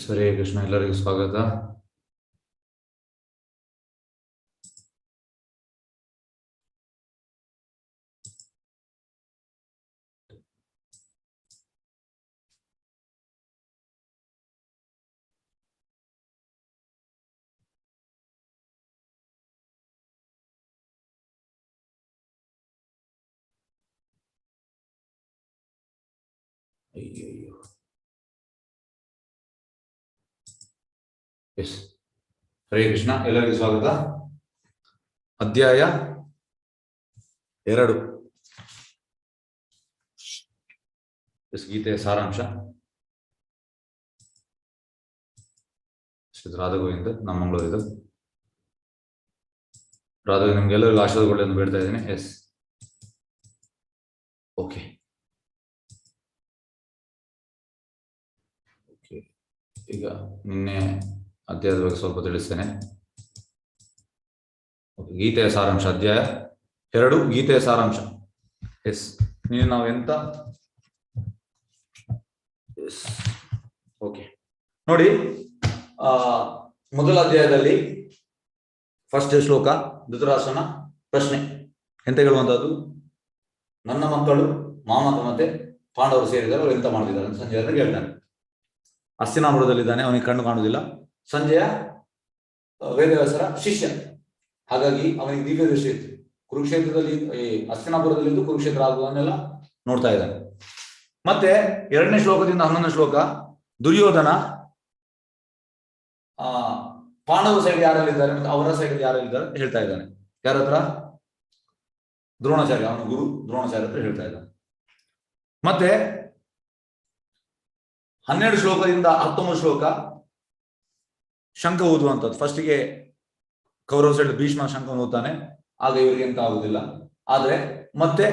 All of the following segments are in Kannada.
ಹರೇ ಕೃಷ್ಣ. ಎಲ್ಲರಿಗೂ ಸ್ವಾಗತ. ಅಯ್ಯಯ್ಯೋ. ಎಸ್, ಹರೇ ಕೃಷ್ಣ. ಎಲ್ಲರಿಗೂ ಸ್ವಾಗತ. ಅಧ್ಯಾಯ 2, ಗೀತೆಯ ಸಾರಾಂಶ. ಶ್ರೀ ರಾಧಾ ಗೋವಿಂದ, ನಮ್ಮ ಮಂಗಳೂರಿದು. ರಾಧಾ, ನಿಮ್ಗೆಲ್ಲರಿಗೂ ಆಶೀರ್ವಾದಗಳು ಎಂದು ಬೇಡ್ತಾ ಇದ್ದೀನಿ. Yes, okay. ಈಗ ನಿನ್ನೆ ಅಧ್ಯಾಯದ ಬಗ್ಗೆ ಸ್ವಲ್ಪ ತಿಳಿಸ್ತೇನೆ. ಗೀತೆಯ ಸಾರಾಂಶ, ಅಧ್ಯಾಯ 2, ಗೀತೆಯ ಸಾರಾಂಶ. ಎಸ್, ನೀನು ನಾವು ಎಂತ. Yes, okay. ನೋಡಿ, ಮೊದಲ ಅಧ್ಯಾಯದಲ್ಲಿ ಫಸ್ಟ್ ಶ್ಲೋಕ, ಧೃತರಾಷ್ಟ್ರನ ಪ್ರಶ್ನೆ ಎಂತ ಹೇಳುವಂತದ್ದು. ನನ್ನ ಮಕ್ಕಳು ಮಾಮಕ ಮತ್ತೆ ಪಾಂಡವರು ಸೇರಿದ್ದಾರೆ, ಅವರು ಎಂತ ಮಾಡ್ತಿದ್ದಾರೆ ಅಂತ ಸಂಜಯ ಹೇಳ್ತಾನೆ. ಹಸ್ತಿನಾಪುರದಲ್ಲಿದ್ದಾನೆ, ಅವನಿಗೆ ಕಣ್ಣು ಕಾಣುವುದಿಲ್ಲ. ಸಂಜಯ ವೇದವ್ಯಾಸರ ಶಿಷ್ಯ, ಹಾಗಾಗಿ ಅವನಿಗೆ ದಿವ್ಯ ದೃಷ್ಟಿ ಇತ್ತು. ಕುರುಕ್ಷೇತ್ರದಲ್ಲಿ, ಹಸ್ತಿನಾಪುರದಲ್ಲಿದ್ದು ಕುರುಕ್ಷೇತ್ರ ಆಗುವನ್ನೆಲ್ಲ ನೋಡ್ತಾ ಇದ್ದಾನೆ. ಮತ್ತೆ 2ನೇ ಶ್ಲೋಕದಿಂದ 11ನೇ ಶ್ಲೋಕ, ದುರ್ಯೋಧನ ಪಾಂಡವ ಸೈಡ್ ಯಾರಲ್ಲಿದ್ದಾರೆ ಮತ್ತೆ ಅವರ ಸೈಡ್ ಯಾರಲ್ಲಿದ್ದಾರೆ ಹೇಳ್ತಾ ಇದ್ದಾನೆ. ಯಾರ ಹತ್ರ? ದ್ರೋಣಾಚಾರ್ಯ, ಅವನ ಗುರು ದ್ರೋಣಾಚಾರ್ಯ ಹತ್ರ ಹೇಳ್ತಾ ಇದ್ದಾನೆ. ಮತ್ತೆ 12 ಶ್ಲೋಕದಿಂದ 19 ಶ್ಲೋಕ ಶಂಖ ಊದುವಂಥದ್ದು. ಫಸ್ಟಿಗೆ ಕೌರವ ಸೈಡ್ ಭೀಷ್ಮ ಶಂಖ ಊದುತ್ತಾನೆ, ಆಗ ಇವರಿಗೆ ಎಂತ ಆಗುದಿಲ್ಲ. ಆದ್ರೆ ಮತ್ತೆ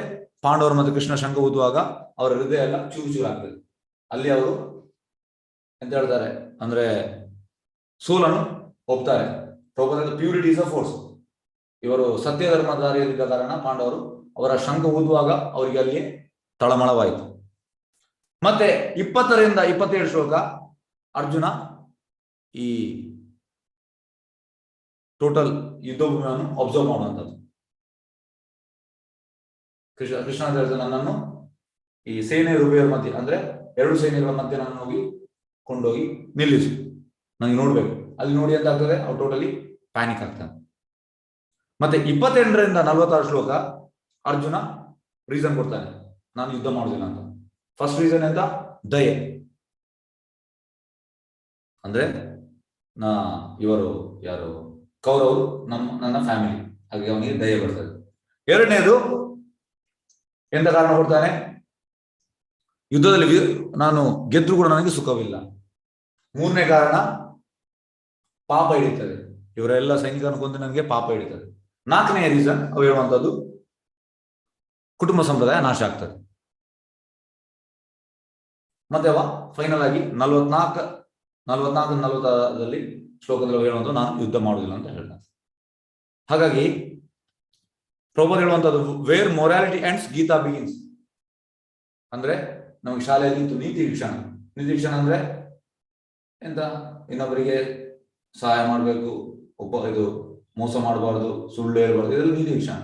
ಪಾಂಡವರು ಮತ್ತೆ ಕೃಷ್ಣ ಶಂಖ ಊದುವಾಗ ಅವರ ಹೃದಯ ಎಲ್ಲ ಚೂರು ಚೂರು ಆಗ್ತದೆ. ಅಲ್ಲಿ ಅವರು ಎಂತ ಹೇಳ್ತಾರೆ ಅಂದ್ರೆ ಸೋಲನ್ನು ಒಪ್ತಾರೆ. Purity is a force. ಇವರು ಸತ್ಯ ಧರ್ಮಧಾರಿಯಾದ ಕಾರಣ ಪಾಂಡವರು ಅವರ ಶಂಖ ಊದುವಾಗ ಅವರಿಗೆ ಅಲ್ಲಿ ತಳಮಳವಾಯಿತು. ಮತ್ತೆ 20ರಿಂದ 27 ಶ್ಲೋಕ ಅರ್ಜುನ ಈ ಟೋಟಲ್ ಯುದ್ಧಭೂಮಿಯನ್ನು ಅಬ್ಸರ್ವ್ ಮಾಡುವಂಥದ್ದು. ಕೃಷ್ಣ ನನ್ನನ್ನು ಈ ಸೇನೆಯ ಉಭಯರ ಮಧ್ಯೆ, ಅಂದ್ರೆ 2 ಸೇನೆಗಳ ಮಧ್ಯೆ ನಾನು ಹೋಗಿ ಕೊಂಡೋಗಿ ನಿಲ್ಲಿಸು, ನನಗೆ ನೋಡ್ಬೇಕು. ಅಲ್ಲಿ ನೋಡಿ ಅಂತ ಆಗ್ತದೆ, ಅವ್ರು ಟೋಟಲಿ ಪ್ಯಾನಿಕ್ ಆಗ್ತಾನೆ. ಮತ್ತೆ 28ರಿಂದ 46 ಶ್ಲೋಕ ಅರ್ಜುನ ರೀಸನ್ ಕೊಡ್ತಾನೆ, ನಾನು ಯುದ್ಧ ಮಾಡುದಿಲ್ಲ ಅಂತ. ಫಸ್ಟ್ ರೀಸನ್ ಎಂತ? ದಯೆ. ಅಂದ್ರೆ ಇವರು ಯಾರು ಕೌರವರು ನನ್ನ ಫ್ಯಾಮಿಲಿ, ಹಾಗೆ ಅವನಿಗೆ ದಯೆ ಬರ್ತದೆ. 2ನೇದು ಎಂತ ಕಾರಣ ಕೊಡ್ತಾನೆ? ಯುದ್ಧದಲ್ಲಿ ನಾನು ಗೆದ್ರು ಕೂಡ ನನಗೆ ಸುಖವಿಲ್ಲ. 3ನೇ ಕಾರಣ ಪಾಪ ಹಿಡಿತದೆ, ಇವರೆಲ್ಲ ಸೈನಿಕರನ್ನು ಕೊಂದು ನನಗೆ ಪಾಪ ಹಿಡಿತದೆ. 4ನೇ ರೀಸನ್ ಅವು ಹೇಳುವಂಥದ್ದು ಕುಟುಂಬ ಸಂಪ್ರದಾಯ ನಾಶ ಆಗ್ತದೆ. ಮತ್ತೆ ಅವ ಫೈನಲ್ ಆಗಿ 44-40ದಲ್ಲಿ ಶ್ಲೋಕದಲ್ಲಿ ಹೇಳುವಂಥದ್ದು ನಾನು ಯುದ್ಧ ಮಾಡುವುದಿಲ್ಲ ಅಂತ ಹೇಳ್ತಾನೆ. ಹಾಗಾಗಿ ಪ್ರಭುಪಾದ ಹೇಳುವಂಥದ್ದು ವೇರ್ ಮೊರಾಲಿಟಿ ಅಂಡ್ಸ್ ಗೀತಾ ಬಿಗಿನ್ಸ್. ಅಂದ್ರೆ ನಮಗೆ ಶಾಲೆಯಲ್ಲಿ ಇತ್ತು ನೀತಿ ಶಿಕ್ಷಣ. ನೀತಿ ಶಿಕ್ಷಣ ಅಂದ್ರೆ ಎಂತ? ಇನ್ನೊಬ್ಬರಿಗೆ ಸಹಾಯ ಮಾಡಬೇಕು, ಇದು ಮೋಸ ಮಾಡಬಾರ್ದು, ಸುಳ್ಳು ಹೇಳ್ಬಾರ್ದು, ಇದೆಲ್ಲ ನೀತಿ ಶಿಕ್ಷಣ.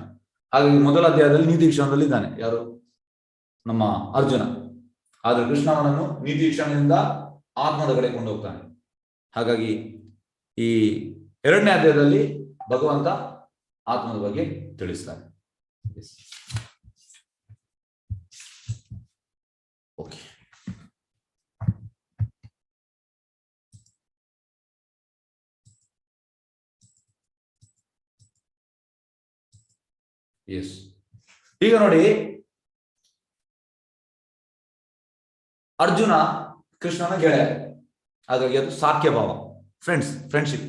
ಹಾಗಾಗಿ ಮೊದಲ ಅಧ್ಯಾಯದಲ್ಲಿ ನೀತಿ ಶಿಕ್ಷಣದಲ್ಲಿ ಇದ್ದಾನೆ ಯಾರು? ನಮ್ಮ ಅರ್ಜುನ. ಆದ್ರೆ ಕೃಷ್ಣ ಅವನನ್ನು ನೀತಿ ಶಿಕ್ಷಣದಿಂದ ಆತ್ಮದ ಕಡೆ ಕೊಂಡು ಹೋಗ್ತಾನೆ. ಹಾಗಾಗಿ ಈ 2ನೇ ಅಧ್ಯಾಯದಲ್ಲಿ ಭಗವಂತ ಆತ್ಮದ ಬಗ್ಗೆ ತಿಳಿಸ್ತಾನೆ. Okay, S. ಈಗ ನೋಡಿ, ಅರ್ಜುನ ಕೃಷ್ಣನ ಗೆಳೆಯ, ಹಾಗಾಗಿ ಅದು ಸಾಖ್ಯ ಭಾವ, ಫ್ರೆಂಡ್ಶಿಪ್.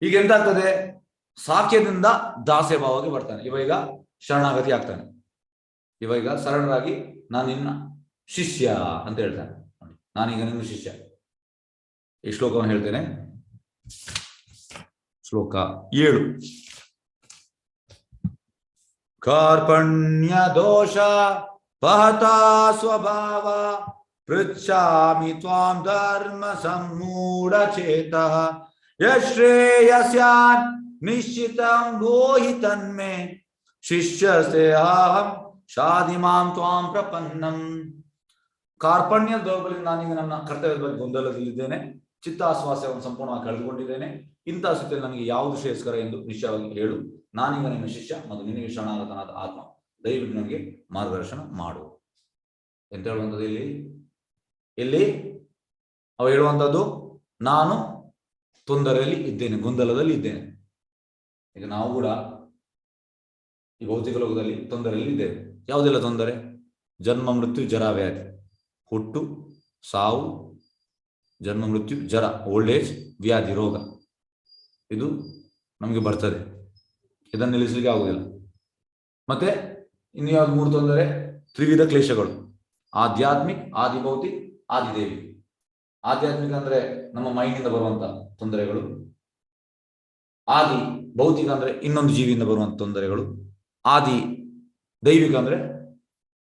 ಈಗ ಎಂತಾಗ್ತದೆ? ಸಾಖ್ಯದಿಂದ ದಾಸ್ಯ ಭಾವಕ್ಕೆ ಬರ್ತಾನೆ. ಇವಾಗ ಶರಣಾಗತಿ ಆಗ್ತಾನೆ. ಇವಾಗ ಸರಳರಾಗಿ ನಾನು ನಿನ್ನ ಶಿಷ್ಯ ಅಂತ ಹೇಳ್ತಾನೆ. ನಾನೀಗ ನಿನ್ನ ಶಿಷ್ಯ. ಈ ಶ್ಲೋಕವನ್ನು ಹೇಳ್ತೇನೆ. ಶ್ಲೋಕ 7. ಕಾರ್ಪಣ್ಯ ದೋಷ ಪಹತಾ ಸ್ವಭಾವ ಪೃಚ್ಛಾಮಿ ತ್ವಾಂ ಧರ್ಮ ಸಮ್ಮೂಢ ಚೇತಃ ಯಶ್ರೇಯಸ್ಯಾನ್ ನಿಶ್ಚಿತಂ ಬ್ರೂಹಿ ತನ್ಮೇ ಶಿಷ್ಯಸ್ತೆ ಅಹಂ ಶಾಧಿಮಾಂ ತ್ವಾಂ ಪ್ರಪನ್ನಂ. ಕಾರ್ಪಣ್ಯ ದೌರ್ಬಲ್ಯ ನಾನೀಗ ನನ್ನ ಕರ್ತವ್ಯದ ಬಗ್ಗೆ ಗೊಂದಲದಲ್ಲಿದ್ದೇನೆ, ಚಿತ್ತಾಸ್ವಾಸ್ಯವನ್ನು ಸಂಪೂರ್ಣವಾಗಿ ಕಳೆದುಕೊಂಡಿದ್ದೇನೆ. ಇಂತಹ ಸ್ಥಿತಿಯಲ್ಲಿ ನನಗೆ ಯಾವುದು ಶ್ರೇಯಸ್ಕರ ಎಂದು ನಿಶ್ಚಯವಾಗಿ ಹೇಳು. ನಾನೀಗ ನಿನ್ನ ಶಿಷ್ಯ ಮತ್ತು ನಿನಗೆ ಶರಣಾಗತನಾದ ಆತ್ಮ, ದಯವಿಟ್ಟು ನನಗೆ ಮಾರ್ಗದರ್ಶನ ಮಾಡು ಎಂತ ಹೇಳುವಂಥದ್ದು. ಇಲ್ಲಿ ಅವ ಹೇಳುವಂಥದ್ದು, ನಾನು ತೊಂದರೆಯಲ್ಲಿ ಇದ್ದೇನೆ, ಗೊಂದಲದಲ್ಲಿ ಇದ್ದೇನೆ. ಈಗ ನಾವು ಕೂಡ ಈ ಭೌತಿಕ ಲೋಕದಲ್ಲಿ ತೊಂದರೆಯಲ್ಲಿ ಇದ್ದೇವೆ. ಯಾವುದೆಲ್ಲ ತೊಂದರೆ? ಜನ್ಮ ಮೃತ್ಯು ಜರ ವ್ಯಾಧಿ, ಹುಟ್ಟು ಸಾವು, ಜನ್ಮ ಮೃತ್ಯು ಜರ, ಓಲ್ಡ್ ಏಜ್, ವ್ಯಾಧಿ ರೋಗ, ಇದು ನಮಗೆ ಬರ್ತದೆ. ಇದನ್ನು ನಿಲ್ಲಿಸಲಿಕ್ಕೆ ಆಗುವುದಿಲ್ಲ. ಮತ್ತೆ ಇನ್ನು ಯಾವ್ದು 3 ತೊಂದರೆ? ತ್ರಿವಿಧ ಕ್ಲೇಶಗಳು, ಆಧ್ಯಾತ್ಮಿಕ್, ಆದಿಭೌತಿಕ್, ಆದಿದೇವಿ. ಆಧ್ಯಾತ್ಮಿಕ ಅಂದ್ರೆ ನಮ್ಮ ಮೈಂಡಿಂದ ಬರುವಂತ ತೊಂದರೆಗಳು, ಆದಿ ಭೌತಿಕ ಅಂದ್ರೆ ಇನ್ನೊಂದು ಜೀವಿಯಿಂದ ಬರುವಂತ ತೊಂದರೆಗಳು, ಆದಿ ದೈವಿಕ ಅಂದ್ರೆ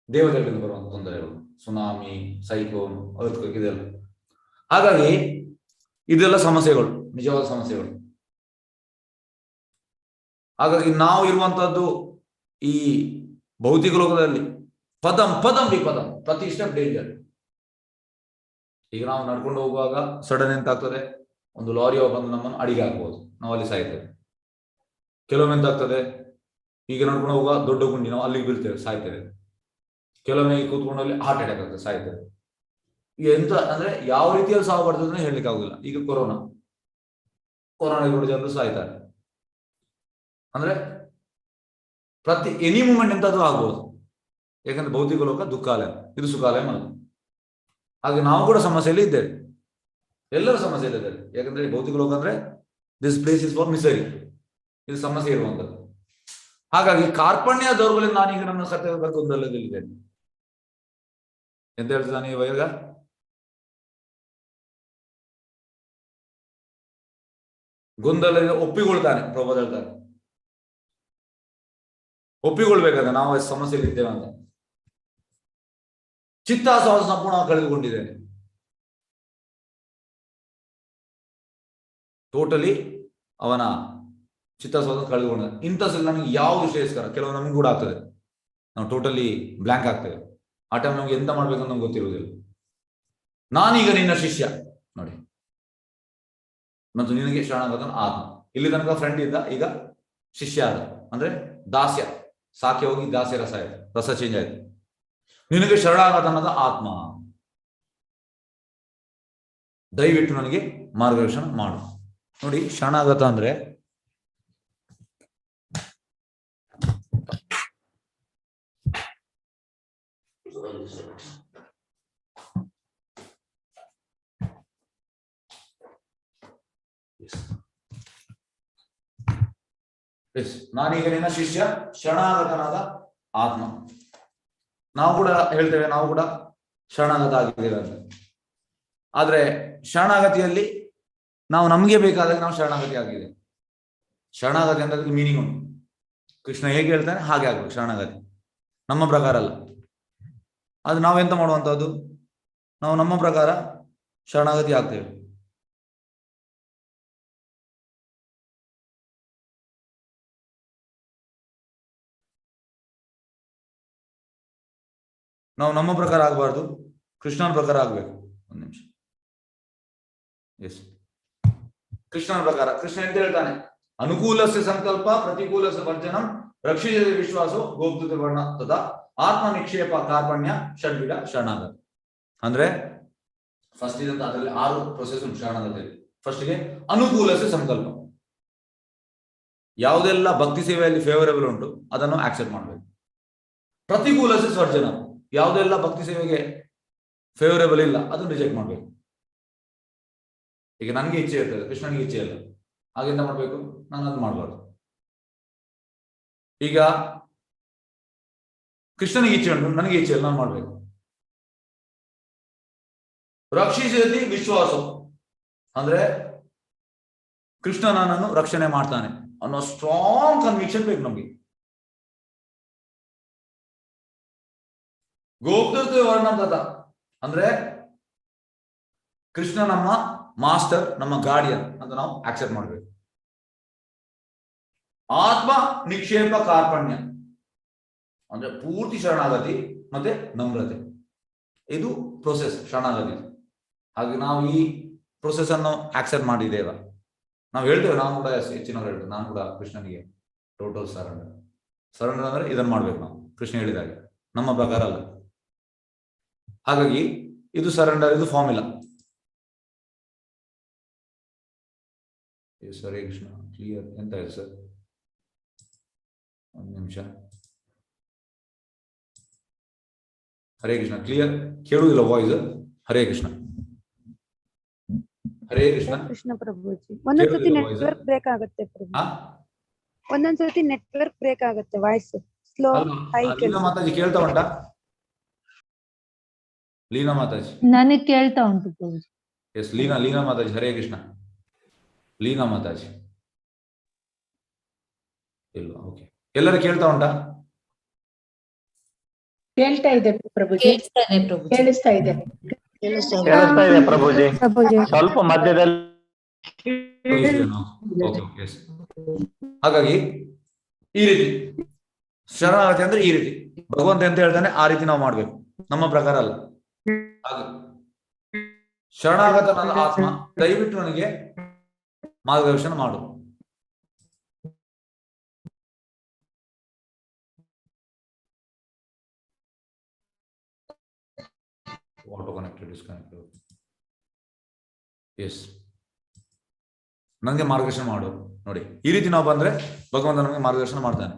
ದೇವತೆಗಳಿಂದ ಬರುವಂತ ತೊಂದರೆಗಳು, ಸುನಾಮಿ, ಸೈಕ್ಲೋನ್, ಅರ್ಥಕ್ವೇಕ್, ಇದೆಲ್ಲ. ಹಾಗಾಗಿ ಇದೆಲ್ಲ ಸಮಸ್ಯೆಗಳು, ನಿಜವಾದ ಸಮಸ್ಯೆಗಳು. ಹಾಗಾಗಿ ನಾವು ಇರುವಂತಹದ್ದು ಈ ಭೌತಿಕ ಲೋಕದಲ್ಲಿ ಪದಂ ಪದಂ ವಿಪದಂ, ಪ್ರತಿ ಸ್ಟೆಪ್ ಡೇಂಜರ್. ಈಗ ನಾವು ನಡ್ಕೊಂಡು ಹೋಗುವಾಗ ಸಡನ್ ಎಂತಾಗ್ತದೆ, ಒಂದು ಲಾರಿಯೋ ಬಂದು ನಮ್ಮನ್ನು ಅಡಿಗೆ ಹಾಕಬಹುದು, ನಾವು ಅಲ್ಲಿ ಸಾಯ್ತೇವೆ. ಕೆಲವೊಮ್ಮೆ ಎಂತಾಗ್ತದೆ, ಈಗ ನಡ್ಕೊಂಡು ಹೋಗುವಾಗ ದೊಡ್ಡ ಗುಂಡಿ, ನಾವು ಅಲ್ಲಿಗೆ ಬೀಳ್ತೇವೆ, ಸಾಯ್ತೇವೆ. ಕೆಲವೊಮ್ಮೆ ಕೂತ್ಕೊಂಡಲ್ಲಿ ಹಾರ್ಟ್ ಅಟ್ಯಾಕ್ ಆಗ್ತದೆ, ಸಾಯ್ತೇವೆ. ಈಗ ಎಂತ ಅಂದ್ರೆ ಯಾವ ರೀತಿಯಲ್ಲಿ ಸಾವು ಬರ್ತದೆ ಹೇಳಲಿಕ್ಕೆ ಆಗುದಿಲ್ಲ. ಈಗ ಕೊರೋನಾ ಜನರು ಸಾಯ್ತಾರೆ ಅಂದ್ರೆ ಪ್ರತಿ ಎನಿ ಮೂಮೆಂಟ್ ಎಂತಾದ್ರೂ ಆಗ್ಬೋದು. ಯಾಕಂದ್ರೆ ಭೌತಿಕ ಲೋಕ ದುಃಖಾಲಯ, ಇದು ಸುಖಾಲಯ ಅಲ್ಲ. ಹಾಗೆ ನಾವು ಕೂಡ ಸಮಸ್ಯೆಯಲ್ಲಿ ಇದ್ದೇವೆ, ಎಲ್ಲರೂ ಸಮಸ್ಯೆಯಲ್ಲಿ ಇದ್ದಾರೆ. ಯಾಕಂದ್ರೆ ಭೌತಿಕ ಲೋಕ ಅಂದ್ರೆ this place is for misery, ಇದು ಸಮಸ್ಯೆ ಇರುವಂತದ್ದು. ಹಾಗಾಗಿ ಕಾರ್ಪಣ್ಯ ದೌರ್ಬಲ್ಯ ನಾನೀಗ ನನ್ನ ಕರ್ತವ್ಯ ಗೊಂದಲದಲ್ಲಿದ್ದೇನೆ ಎಂತ ಹೇಳ್ತಿದ್ದಾನೆ ಇವಾಗ. ಗೊಂದಲದಿಂದ ಒಪ್ಪಿಕೊಳ್ತಾನೆ. ಪ್ರಭುಪಾದ ಹೇಳ್ತಾರೆ, ಒಪ್ಪಿಕೊಳ್ಬೇಕಾದ್ರೆ ನಾವು ಸಮಸ್ಯೆಯಲ್ಲಿ ಇದ್ದೇವೆ ಅಂತ. ಚಿತ್ತಾಸ್ವಾದ ಸಂಪೂರ್ಣವಾಗಿ ಕಳೆದುಕೊಂಡಿದ್ದೇನೆ, ಟೋಟಲಿ ಅವನ ಚಿತ್ತಾಸ್ವಾದ ಕಳೆದುಕೊಂಡ. ಇಂಥ ಸಲ ನಮಗೆ ಯಾವುದು ಶ್ರೇಯಸ್ಕರ? ಕೆಲವು ನಮಗೂ ಕೂಡ ಆಗ್ತದೆ, ನಾವು ಟೋಟಲಿ ಬ್ಲಾಂಕ್ ಆಗ್ತೇವೆ. ಆ ಟೈಮ್ ನಮ್ಗೆ ಎಂತ ಮಾಡ್ಬೇಕಂತ ನಮ್ಗೆ ಗೊತ್ತಿರುವುದಿಲ್ಲ. ನಾನೀಗ ನಿನ್ನ ಶಿಷ್ಯ ನೋಡಿ, ಮತ್ತು ನಿನಗೆ ಶರಣಾಗತನ ಆತ್ಮ. ಇಲ್ಲಿ ತನಕ ಫ್ರೆಂಡ್ ಇದ್ದ, ಈಗ ಶಿಷ್ಯ ಆದ, ಅಂದ್ರೆ ದಾಸ್ಯ, ಸಾಕೆ ಹೋಗಿ ದಾಸ್ಯ ರಸ ಆಯ್ತು, ರಸ ಚೇಂಜ್ ಆಯ್ತು. ನಿನಗೆ ಶರಣಾಗತನದ ಆತ್ಮ, ದಯವಿಟ್ಟು ನನಗೆ ಮಾರ್ಗದರ್ಶನ ಮಾಡು. ನೋಡಿ, ಶರಣಾಗತ ಅಂದ್ರೆ ನಾನೀಗ ನಿನ್ನ ಶಿಷ್ಯ, ಶರಣಾಗತನಾದ ಆತ್ಮ. ನಾವು ಕೂಡ ಹೇಳ್ತೇವೆ, ನಾವು ಕೂಡ ಶರಣಾಗತ ಆಗಿದ್ದೇವೆ ಅಂತ. ಆದ್ರೆ ಶರಣಾಗತಿಯಲ್ಲಿ ನಾವು ನಮಗೆ ಬೇಕಾದಾಗ ನಾವು ಶರಣಾಗತಿ ಆಗಿದೆ. ಶರಣಾಗತಿ ಅಂತ ಮೀನಿಂಗ್ ಉಂಟು. ಕೃಷ್ಣ ಹೇಗೆ ಹೇಳ್ತಾನೆ ಹಾಗೆ ಆಗ್ಬೇಕು ಶರಣಾಗತಿ, ನಮ್ಮ ಪ್ರಕಾರ ಅಲ್ಲ. ಅದು ನಾವೆಂತ ಮಾಡುವಂತಹದ್ದು, ನಾವು ನಮ್ಮ ಪ್ರಕಾರ ಶರಣಾಗತಿ ಆಗ್ತೇವೆ. ನಾವು ನಮ್ಮ ಪ್ರಕಾರ ಆಗಬಾರ್ದು, ಕೃಷ್ಣನ ಪ್ರಕಾರ ಆಗ್ಬೇಕು. ಒಂದು ನಿಮಿಷ. ಎಸ್, ಕೃಷ್ಣನ ಪ್ರಕಾರ. ಕೃಷ್ಣ ಎಂತ ಹೇಳ್ತಾನೆ, ಅನುಕೂಲಸ್ಯ ಸಂಕಲ್ಪ ಪ್ರತಿಕೂಲಸ್ಯ ವರ್ಜನಂ ರಕ್ಷಿಸದೆ ವಿಶ್ವಾಸೋ ಗೋಪ್ತೃತ ವರ್ಣ ತದಾ ಆತ್ಮ ನಿಕ್ಷೇಪ ಕಾರ್ಪಣ್ಯ ಷಡ್ವಿಧ ಶರಣಾಗತ. ಅಂದ್ರೆ ಫಸ್ಟ್ ಇದಂತ ಅದರಲ್ಲಿ 6 ಪ್ರೊಸೆಸ್ ಉಂಟು ಶರಣಾಗತಿಯಲ್ಲಿ. ಫಸ್ಟ್ಗೆ ಅನುಕೂಲಸ್ಯ ಸಂಕಲ್ಪ, ಯಾವುದೆಲ್ಲ ಭಕ್ತಿ ಸೇವೆಯಲ್ಲಿ ಫೇವರೇಬಲ್ ಉಂಟು ಅದನ್ನು ಆಕ್ಸೆಪ್ಟ್ ಮಾಡಬೇಕು. ಪ್ರತಿಕೂಲಸ್ಯ ಸ್ವರ್ಜನ, ಯಾವುದೆಲ್ಲ ಭಕ್ತಿ ಸೇವೆಗೆ ಫೇವರೇಬಲ್ ಇಲ್ಲ ಅದನ್ನು ರಿಜೆಕ್ಟ್ ಮಾಡಬೇಕು. ಈಗ ನನಗೆ ಇಚ್ಛೆ ಇರ್ತದೆ, ಕೃಷ್ಣನಿಗೆ ಇಚ್ಛೆ ಇಲ್ಲ, ಹಾಗೆಂತ ಮಾಡ್ಬೇಕು, ನಾನು ಅದು ಮಾಡಬಾರ್ದು. ಈಗ ಕೃಷ್ಣನಿಗೆ ಇಚ್ಛೆ ಉಂಟು, ನನಗೆ ಇಚ್ಛೆ ಇಲ್ಲ, ನಾನು ಮಾಡ್ಬೇಕು. ರಕ್ಷಿಸದಿ ವಿಶ್ವಾಸ ಅಂದ್ರೆ ಕೃಷ್ಣ ನನ್ನನ್ನು ರಕ್ಷಣೆ ಮಾಡ್ತಾನೆ ಅನ್ನೋ ಸ್ಟ್ರಾಂಗ್ ಕನ್ವಿಕ್ಷನ್ ಬೇಕು ನಮಗೆ. ಗೋಪ್ತೃತ್ವ ವರ್ಣಂತ ಅಂದ್ರೆ ಕೃಷ್ಣ ನಮ್ಮ ಮಾಸ್ಟರ್, ನಮ್ಮ ಗಾರ್ಡಿಯನ್ ಅಂತ ನಾವು ಆಕ್ಸೆಪ್ಟ್ ಮಾಡಬೇಕು. ಆತ್ಮ ನಿಕ್ಷೇಪ ಕಾರ್ಪಣ್ಯ ಅಂದ್ರೆ ಪೂರ್ತಿ ಶರಣಾಗತಿ ಮತ್ತೆ ನಮ್ರತೆ, ಇದು ಪ್ರೊಸೆಸ್ ಶರಣಾಗತಿ. ಹಾಗೆ ನಾವು ಈ ಪ್ರೊಸೆಸ್ ಅನ್ನು ಆಕ್ಸೆಪ್ಟ್ ಮಾಡಿದ್ದೇವೆ. ನಾವು ಹೇಳ್ತೇವೆ, ನಾವು ಕೂಡ ಹೆಚ್ಚಿನವ್ರು ಹೇಳ್ತೇವೆ, ನಾನು ಕೂಡ ಕೃಷ್ಣನಿಗೆ ಟೋಟಲ್ ಸರೆಂಡರ್. ಸರೆಂಡರ್ ಅಂದ್ರೆ ಇದನ್ನು ಮಾಡ್ಬೇಕು ನಾವು, ಕೃಷ್ಣ ಹೇಳಿದಾಗ, ನಮ್ಮ ಪ್ರಕಾರ ಅಲ್ಲ. ಹಾಗಾಗಿ ಇದು ಸರೆಂಡರ್, ಇದು ಫಾರ್ಮುಲಾ. ಹರೇ ಕೃಷ್ಣ. ಕ್ಲಿಯರ್ ಎಂತ ಇದೆ ಸರ್? ಒಂದು ನಿಮಿಷ. ಹರೇ ಕೃಷ್ಣ. ಕ್ಲಿಯರ್ ಕೇಳುವುದಿಲ್ಲ voice? Hare Krishna. Hare Krishna. Krishna ಪ್ರಭುಜಿ. ಒಂದೊಂದ್ಸತಿ network break ಆಗುತ್ತೆ ಪ್ರಭು. ಒಂದೊಂದ್ಸತಿ ನೆಟ್ವರ್ಕ್ ಬ್ರೇಕ್ ಆಗುತ್ತೆ, voice slow high. Leena Mataji ಕೇಳ್ತಾ ಉಂಟಾ? ಲೀನಾ ಮಾತಾಜಿ ನನಗೆ ಕೇಳ್ತಾ ಉಂಟು ಪ್ರಭುಜಿ. ಎಸ್ ಲೀನಾ ಮಾತಾಜಿ. ಹರೇ ಕೃಷ್ಣ. ಲೀನಾ ಮಾತಾಜಿ ಇಲ್ವಾ? ಓಕೆ, ಎಲ್ಲರೂ ಕೇಳ್ತಾ ಉಂಟಾ? ಕೇಳ್ತಾ ಇದೆ ಪ್ರಭುಜಿ. ಕೇಳಿಸ್ತಾ ಇದೆ ಪ್ರಭುಜಿ. ಸ್ವಲ್ಪ ಮಧ್ಯದಲ್ಲಿ. ಹಾಗಾಗಿ ಈ ರೀತಿ ಶರಣಾಗತಿ ಅಂದ್ರೆ ಈ ರೀತಿ ಭಗವಂತ ಎಂತ ಹೇಳ್ತಾನೆ ಆ ರೀತಿ ನಾವು ಮಾಡ್ಬೇಕು, ನಮ್ಮ ಪ್ರಕಾರ ಅಲ್ಲ. ಹಾಗೆ ಶರಣಾಗತ ನನ್ನ ಆತ್ಮ, ದಯವಿಟ್ಟು ನನಗೆ ಮಾರ್ಗದರ್ಶನ ಮಾಡು. Auto connected disconnected. ಎಸ್, ನನಗೆ ಮಾರ್ಗದರ್ಶನ ಮಾಡು. ನೋಡಿ, ಈ ರೀತಿ ನಾವು ಬಂದ್ರೆ ಭಗವಂತ ನಮಗೆ ಮಾರ್ಗದರ್ಶನ ಮಾಡ್ತಾನೆ.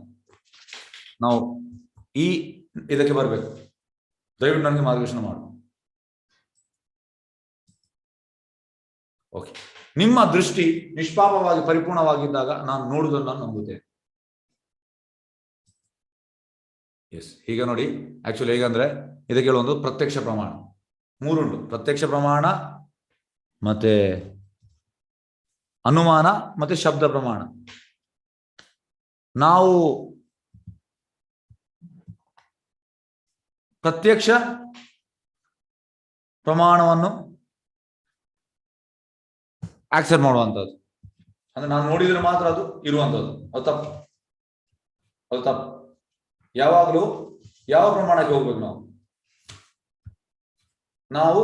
ನಾವು ಈ ಇದಕ್ಕೆ ಬರ್ಬೇಕು, ದಯವಿಟ್ಟು ನನಗೆ ಮಾರ್ಗದರ್ಶನ ಮಾಡು. ಓಕೆ, ನಿಮ್ಮ ದೃಷ್ಟಿ ನಿಷ್ಪಾಪವಾಗಿ ಪರಿಪೂರ್ಣವಾಗಿದ್ದಾಗ ನಾನು ನೋಡುವುದನ್ನು ನಾನು ನಂಬುತ್ತೇನೆ. ಎಸ್, ಈಗ ನೋಡಿ, ಆಕ್ಚುಲಿ ಹೇಗಂದ್ರೆ ಇದಕ್ಕೆ ಒಂದು ಪ್ರತ್ಯಕ್ಷ ಪ್ರಮಾಣ ಮೂರುಂಟು. ಪ್ರತ್ಯಕ್ಷ ಪ್ರಮಾಣ, ಮತ್ತೆ ಅನುಮಾನ, ಮತ್ತೆ ಶಬ್ದ ಪ್ರಮಾಣ. ನಾವು ಪ್ರತ್ಯಕ್ಷ ಪ್ರಮಾಣವನ್ನು ಆಕ್ಸೆಪ್ಟ್ ಮಾಡುವಂಥದ್ದು, ಅಂದ್ರೆ ನಾನು ನೋಡಿದ್ರೆ ಮಾತ್ರ ಅದು ಇರುವಂಥದ್ದು. ಅದು ತಪ್ಪು, ಅದು ತಪ್ಪು. ಯಾವಾಗಲೂ ಯಾವ ಪ್ರಮಾಣಕ್ಕೆ ಹೋಗ್ಬೇಕು ನಾವು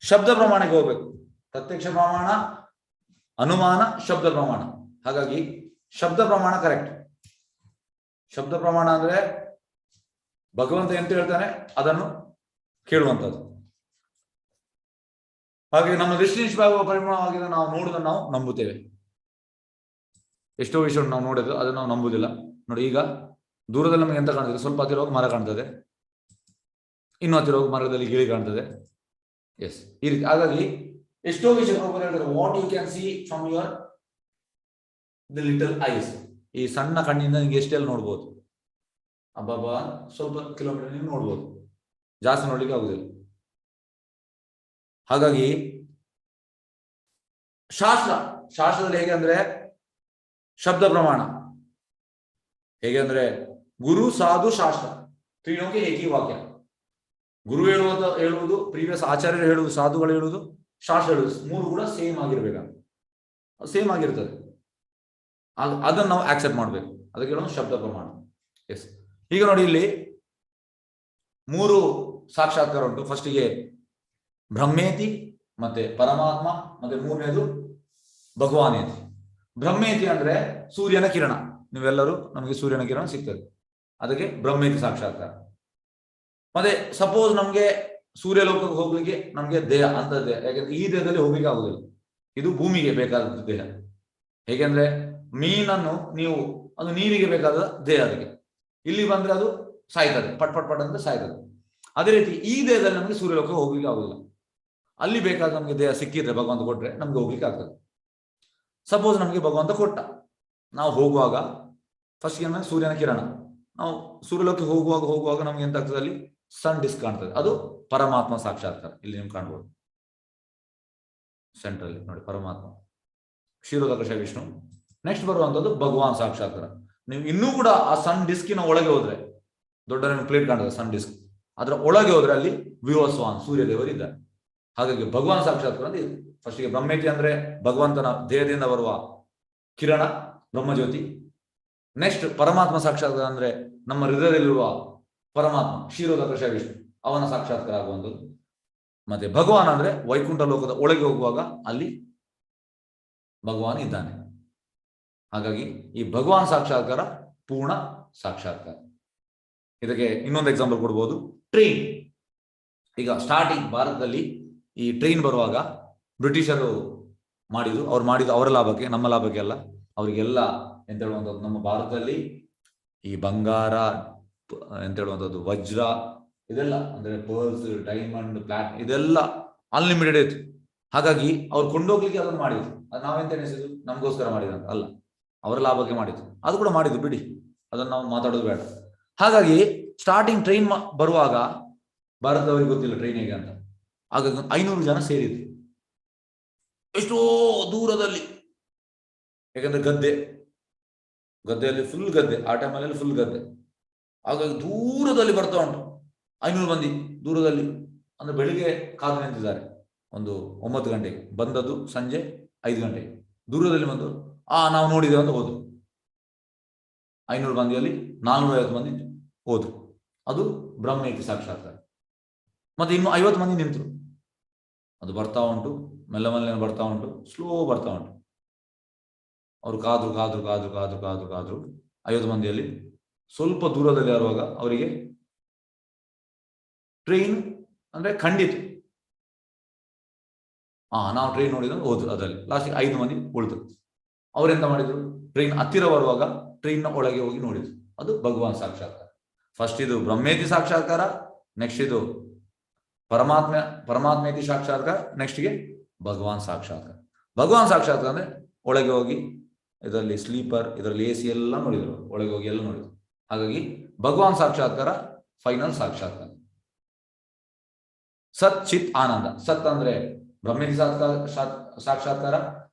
ಶಬ್ದ ಪ್ರಮಾಣಕ್ಕೆ ಹೋಗ್ಬೇಕು. ಪ್ರತ್ಯಕ್ಷ ಪ್ರಮಾಣ, ಅನುಮಾನ, ಶಬ್ದ ಪ್ರಮಾಣ. ಹಾಗಾಗಿ ಶಬ್ದ ಪ್ರಮಾಣ ಕರೆಕ್ಟ್. ಶಬ್ದ ಪ್ರಮಾಣ ಅಂದ್ರೆ ಭಗವಂತ ಎಂತ ಹೇಳ್ತಾನೆ ಅದನ್ನು ಕೇಳುವಂಥದ್ದು. ಹಾಗೆ ನಮ್ಮ ದೃಷ್ಟಿ ನಿಷ್ಪಾಪ ಪರಿಪೂರ್ಣವಾಗಿದ್ದ ನಾವು ನೋಡುವುದನ್ನು ನಾವು ನಂಬುತ್ತೇವೆ. ಎಷ್ಟೋ ವಿಷಯ ನಾವು ನೋಡಿದ್ರು ಅದನ್ನು ನಾವು ನಂಬುದಿಲ್ಲ. ನೋಡಿ, ಈಗ ದೂರದಲ್ಲಿ ನಮಗೆ ಎಂತ ಕಾಣ್ತದೆ? ಸ್ವಲ್ಪ ಹತ್ತಿರ ಹೋಗಿ ಮರ ಕಾಣ್ತದೆ, ಇನ್ನು ಹತ್ತಿರ ಹೋಗಿ ಮರದಲ್ಲಿ ಗಿಳಿ ಕಾಣ್ತದೆ. ಎಸ್, ಈ ರೀತಿ. ಹಾಗಾಗಿ ಎಷ್ಟೋ ವಿಷಯ ಹೇಳ್ತಾರೆ, what you can see from your the little eyes. ಈ ಸಣ್ಣ ಕಣ್ಣಿಂದ ನಿಮ್ಗೆ ಎಷ್ಟೆಲ್ಲ ನೋಡ್ಬೋದು. ಅಬ್ಬಬ್ಬ, ಸ್ವಲ್ಪ ಕಿಲೋಮೀಟರ್ ನೀವು ನೋಡ್ಬೋದು, ಜಾಸ್ತಿ ನೋಡ್ಲಿಕ್ಕೆ ಆಗುದಿಲ್ಲ. ಹಾಗಾಗಿ ಶಾಸ್ತ್ರದಲ್ಲಿ ಹೇಗೆ ಅಂದ್ರೆ ಶಬ್ದ ಪ್ರಮಾಣ, ಹೇಗೆ ಅಂದ್ರೆ ಗುರು ಸಾಧು ಶಾಸ್ತ್ರ ತ್ರಿನೋಕೆ ಏಕಿ ವಾಕ್ಯ. ಗುರು ಹೇಳುವುದು, ಪ್ರೀವಿಯಸ್ ಆಚಾರ್ಯರು ಹೇಳುವುದು, ಸಾಧುಗಳು ಹೇಳುವುದು, ಶಾಸ್ತ್ರ ಹೇಳುವುದು, ಮೂರು ಕೂಡ ಸೇಮ್ ಆಗಿರ್ಬೇಕಂತ, ಸೇಮ್ ಆಗಿರ್ತದೆ. ಅದನ್ನು ನಾವು ಆಕ್ಸೆಪ್ಟ್ ಮಾಡ್ಬೇಕು. ಅದಕ್ಕೆ ಹೇಳೋದು ಶಬ್ದ ಪ್ರಮಾಣ. ಎಸ್, ಈಗ ನೋಡಿ, ಇಲ್ಲಿ ಮೂರು ಸಾಕ್ಷಾತ್ಕಾರ ಉಂಟು. ಫಸ್ಟಿಗೆ ಬ್ರಹ್ಮೇತಿ, ಮತ್ತೆ ಪರಮಾತ್ಮ, ಮತ್ತೆ ಮೂರನೇದು ಭಗವಾನೇತಿ. ಬ್ರಹ್ಮೇತಿ ಅಂದ್ರೆ ಸೂರ್ಯನ ಕಿರಣ. ನೀವೆಲ್ಲರೂ ನಮಗೆ ಸೂರ್ಯನ ಕಿರಣ ಸಿಗ್ತದೆ, ಅದಕ್ಕೆ ಬ್ರಹ್ಮೇತಿ ಸಾಕ್ಷಾತ್ಕಾರ. ಮತ್ತೆ ಸಪೋಸ್ ನಮ್ಗೆ ಸೂರ್ಯ ಲೋಕಕ್ಕೆ ಹೋಗ್ಲಿಕ್ಕೆ ನಮ್ಗೆ ದೇಹ ಅಂತ ದೇಹ, ಯಾಕಂದ್ರೆ ಈ ದೇಹದಲ್ಲಿ ಹೋಗ್ಲಿಕ್ಕೆ ಆಗುದಿಲ್ಲ, ಇದು ಭೂಮಿಗೆ ಬೇಕಾದ ದೇಹ. ಹೇಗೆಂದ್ರೆ ಮೀನನ್ನು ನೀವು, ಅದು ನೀರಿಗೆ ಬೇಕಾದ ದೇಹ, ಅದಕ್ಕೆ ಇಲ್ಲಿ ಬಂದ್ರೆ ಅದು ಸಾಯ್ತದೆ, ಪಟ್ ಪಟ್ ಪಟ್ ಅಂತ ಸಾಯ್ತದೆ. ಅದೇ ರೀತಿ ಈ ದೇಹದಲ್ಲಿ ನಮಗೆ ಸೂರ್ಯ ಲೋಕಕ್ಕೆ ಹೋಗ್ಲಿಕ್ಕೆ ಆಗುದಿಲ್ಲ. ಅಲ್ಲಿ ಬೇಕಾದ ನಮ್ಗೆ ದೇಹ ಸಿಕ್ಕಿದ್ರೆ, ಭಗವಂತ ಕೊಟ್ರೆ ನಮ್ಗೆ ಹೋಗ್ಲಿಕ್ಕೆ ಆಗ್ತದೆ. ಸಪೋಸ್ ನಮ್ಗೆ ಭಗವಂತ ಕೊಟ್ಟ, ನಾವು ಹೋಗುವಾಗ ಫಸ್ಟ್ ಏನ ಸೂರ್ಯನ ಕಿರಣ, ನಾವು ಸೂರ್ಯಲೋಕಕ್ಕೆ ಹೋಗುವಾಗ ನಮ್ಗೆ ಎಂತ ಆಗ್ತದೆ? ಅಲ್ಲಿ ಸನ್ ಡಿಸ್ಕ್ ಕಾಣ್ತದೆ, ಅದು ಪರಮಾತ್ಮ ಸಾಕ್ಷಾತ್ಕಾರ. ಇಲ್ಲಿ ನಿಮ್ಗೆ ಕಾಣ್ಬೋದು ಸೆಂಟ್ರಲ್ಲಿ ನೋಡಿ, ಪರಮಾತ್ಮ ಕ್ಷೀರೋದಕ ವಿಷ್ಣು. ನೆಕ್ಸ್ಟ್ ಬರುವಂತದ್ದು ಭಗವಾನ್ ಸಾಕ್ಷಾತ್ಕಾರ. ನೀವು ಇನ್ನೂ ಕೂಡ ಆ ಸನ್ ಡಿಸ್ಕಿನ ಒಳಗೆ ಹೋದ್ರೆ, ದೊಡ್ಡ ನಿಮ್ಗೆ ಪ್ಲೇಟ್ ಕಾಣ್ತದೆ ಸನ್ ಡಿಸ್ಕ್, ಅದರ ಒಳಗೆ ಹೋದ್ರೆ ಅಲ್ಲಿ ವಿವಸ್ವಾನ್ ಸೂರ್ಯದೇವರು ಇದ್ದಾರೆ. ಹಾಗಾಗಿ ಭಗವಾನ್ ಸಾಕ್ಷಾತ್ಕಾರ ಅಂದ್ರೆ ಫಸ್ಟಿಗೆ ಬ್ರಹ್ಮೇತಿ ಅಂದ್ರೆ ಭಗವಂತನ ದೇಹದಿಂದ ಬರುವ ಕಿರಣ ಬ್ರಹ್ಮಜ್ಯೋತಿ. ನೆಕ್ಸ್ಟ್ ಪರಮಾತ್ಮ ಸಾಕ್ಷಾತ್ಕಾರ ಅಂದ್ರೆ ನಮ್ಮ ಹೃದಯದಲ್ಲಿರುವ ಪರಮಾತ್ಮ ಕ್ಷೀರೋದಕ ವಿಷ್ಣು ಅವನ ಸಾಕ್ಷಾತ್ಕಾರ ಆಗುವಂಥದ್ದು. ಮತ್ತೆ ಭಗವಾನ್ ಅಂದ್ರೆ ವೈಕುಂಠ ಲೋಕದ ಒಳಗೆ ಹೋಗುವಾಗ ಅಲ್ಲಿ ಭಗವಾನ್ ಇದ್ದಾನೆ. ಹಾಗಾಗಿ ಈ ಭಗವಾನ್ ಸಾಕ್ಷಾತ್ಕಾರ ಪೂರ್ಣ ಸಾಕ್ಷಾತ್ಕಾರ. ಇದಕ್ಕೆ ಇನ್ನೊಂದು ಎಕ್ಸಾಂಪಲ್ ಕೊಡ್ಬೋದು, ಟ್ರೈನ್. ಈಗ ಸ್ಟಾರ್ಟಿಂಗ್ ಭಾರತದಲ್ಲಿ ಈ ಟ್ರೈನ್ ಬರುವಾಗ ಬ್ರಿಟಿಷರು ಮಾಡಿದ್ದು, ಅವ್ರು ಮಾಡಿದ್ದು ಅವರ ಲಾಭಕ್ಕೆ, ನಮ್ಮ ಲಾಭಕ್ಕೆ ಅಲ್ಲ. ಅವರಿಗೆಲ್ಲ ಎಂತ ಹೇಳುವಂಥದ್ದು, ನಮ್ಮ ಭಾರತದಲ್ಲಿ ಈ ಬಂಗಾರ ಎಂತ ಹೇಳುವಂಥದ್ದು, ವಜ್ರ ಇದೆಲ್ಲ ಅಂದ್ರೆ ಪರ್ಲ್ಸ್, ಡೈಮಂಡ್, ಪ್ಲಾಟ್ ಇದೆಲ್ಲ ಅನ್ಲಿಮಿಟೆಡ್ ಇತ್ತು. ಹಾಗಾಗಿ ಅವ್ರು ಕೊಂಡೋಗ್ಲಿಕ್ಕೆ ಅದನ್ನು ಮಾಡಿದ್ರು. ಅದು ನಾವೆಂತ ಎಣಿಸಿದ್ರು ನಮಗೋಸ್ಕರ ಮಾಡಿದಂತ ಅಲ್ಲ, ಅವರ ಲಾಭಕ್ಕೆ ಮಾಡಿದ್ರು. ಅದು ಕೂಡ ಮಾಡಿದ್ರು ಬಿಡಿ, ಅದನ್ನು ನಾವು ಮಾತಾಡೋದು ಬೇಡ. ಹಾಗಾಗಿ ಸ್ಟಾರ್ಟಿಂಗ್ ಟ್ರೈನ್ ಬರುವಾಗ ಭಾರತದವರಿಗೆ ಗೊತ್ತಿಲ್ಲ ಟ್ರೈನ್ ಹೇಗೆ ಅಂತ. ಹಾಗಾಗಿ 500 ಜನ ಸೇರಿದ್ರು ಎಷ್ಟೋ ದೂರದಲ್ಲಿ. ಯಾಕಂದ್ರೆ ಗದ್ದೆಯಲ್ಲಿ ಫುಲ್ ಗದ್ದೆ, ಆ ಟೈಮಲ್ಲಿ ಫುಲ್ ಗದ್ದೆ. ಹಾಗಾಗಿ ದೂರದಲ್ಲಿ ಬರ್ತಾ ಉಂಟು 500 ಮಂದಿ ದೂರದಲ್ಲಿ. ಅಂದ್ರೆ ಬೆಳಿಗ್ಗೆ ಕಾದು ನಿಂತಿದ್ದಾರೆ, ಒಂದು 9 ಗಂಟೆಗೆ ಬಂದದ್ದು, ಸಂಜೆ 5 ಗಂಟೆಗೆ ದೂರದಲ್ಲಿ ಬಂದು ನಾವು ನೋಡಿದ್ದೇವೆ ಅಂತ ಹೋದ್ರು. 500 ಮಂದಿಯಲ್ಲಿ 450 ಮಂದಿ ಹೋದ್ರು. ಅದು ಬ್ರಹ್ಮೇತಿ ಸಾಕ್ಷಾತ್ಕಾರ. ಮತ್ತೆ ಇನ್ನು 50 ಮಂದಿ ನಿಂತರು. ಅದು ಬರ್ತಾ ಉಂಟು, ಮೆಲ್ಲ ಮೆಲ್ಲನೆ ಬರ್ತಾ ಉಂಟು, ಸ್ಲೋ ಬರ್ತಾ ಉಂಟು. ಅವರು ಕಾದ್ರು 50 ಮಂದಿಯಲ್ಲಿ ಸ್ವಲ್ಪ ದೂರದಲ್ಲಿ ಬರುವಾಗ ಅವರಿಗೆ ಟ್ರೈನ್ ಅಂದ್ರೆ ಖಂಡಿತ ನಾವು ಟ್ರೈನ್ ನೋಡಿದ್ರೆ ಹೋದ್ರು. ಅದರಲ್ಲಿ ಲಾಸ್ಟಿಗೆ 5 ಮಂದಿ ಉಳಿದ್ರು. ಅವರೆಂತ ಮಾಡಿದ್ರು, ಟ್ರೈನ್ ಹತ್ತಿರ ಬರುವಾಗ ಟ್ರೈನ್ನ ಒಳಗೆ ಹೋಗಿ ನೋಡಿದ್ರು. ಅದು ಭಗವಾನ್ ಸಾಕ್ಷಾತ್ಕಾರ. ಫಸ್ಟ್ ಇದು ಬ್ರಹ್ಮೇತಿ ಸಾಕ್ಷಾತ್ಕಾರ, ನೆಕ್ಸ್ಟ್ ಇದು ಪರಮಾತ್ಮೇತಿ ಸಾಕ್ಷಾತ್ಕಾರ, ನೆಕ್ಸ್ಟ್ಗೆ ಭಗವಾನ್ ಸಾಕ್ಷಾತ್ಕಾರ. ಭಗವಾನ್ ಸಾಕ್ಷಾತ್ಕಾರ ಅಂದ್ರೆ ಒಳಗೆ ಹೋಗಿ ಇದರಲ್ಲಿ ಸ್ಲೀಪರ್, ಇದರಲ್ಲಿ AC ಎಲ್ಲ ನೋಡಿದ್ರು, ಒಳಗೆ ಹೋಗಿ ಎಲ್ಲ ನೋಡಿದ್ರು. ಹಾಗಾಗಿ ಭಗವಾನ್ ಸಾಕ್ಷಾತ್ಕಾರ ಫೈನಲ್ ಸಾಕ್ಷಾತ್ಕಾರ. ಸತ್ ಚಿತ್ ಆನಂದ. ಸತ್ ಅಂದ್ರೆ ಬ್ರಹ್ಮೇತಿ ಸಾಕ್ಷಾತ್ಕಾರ,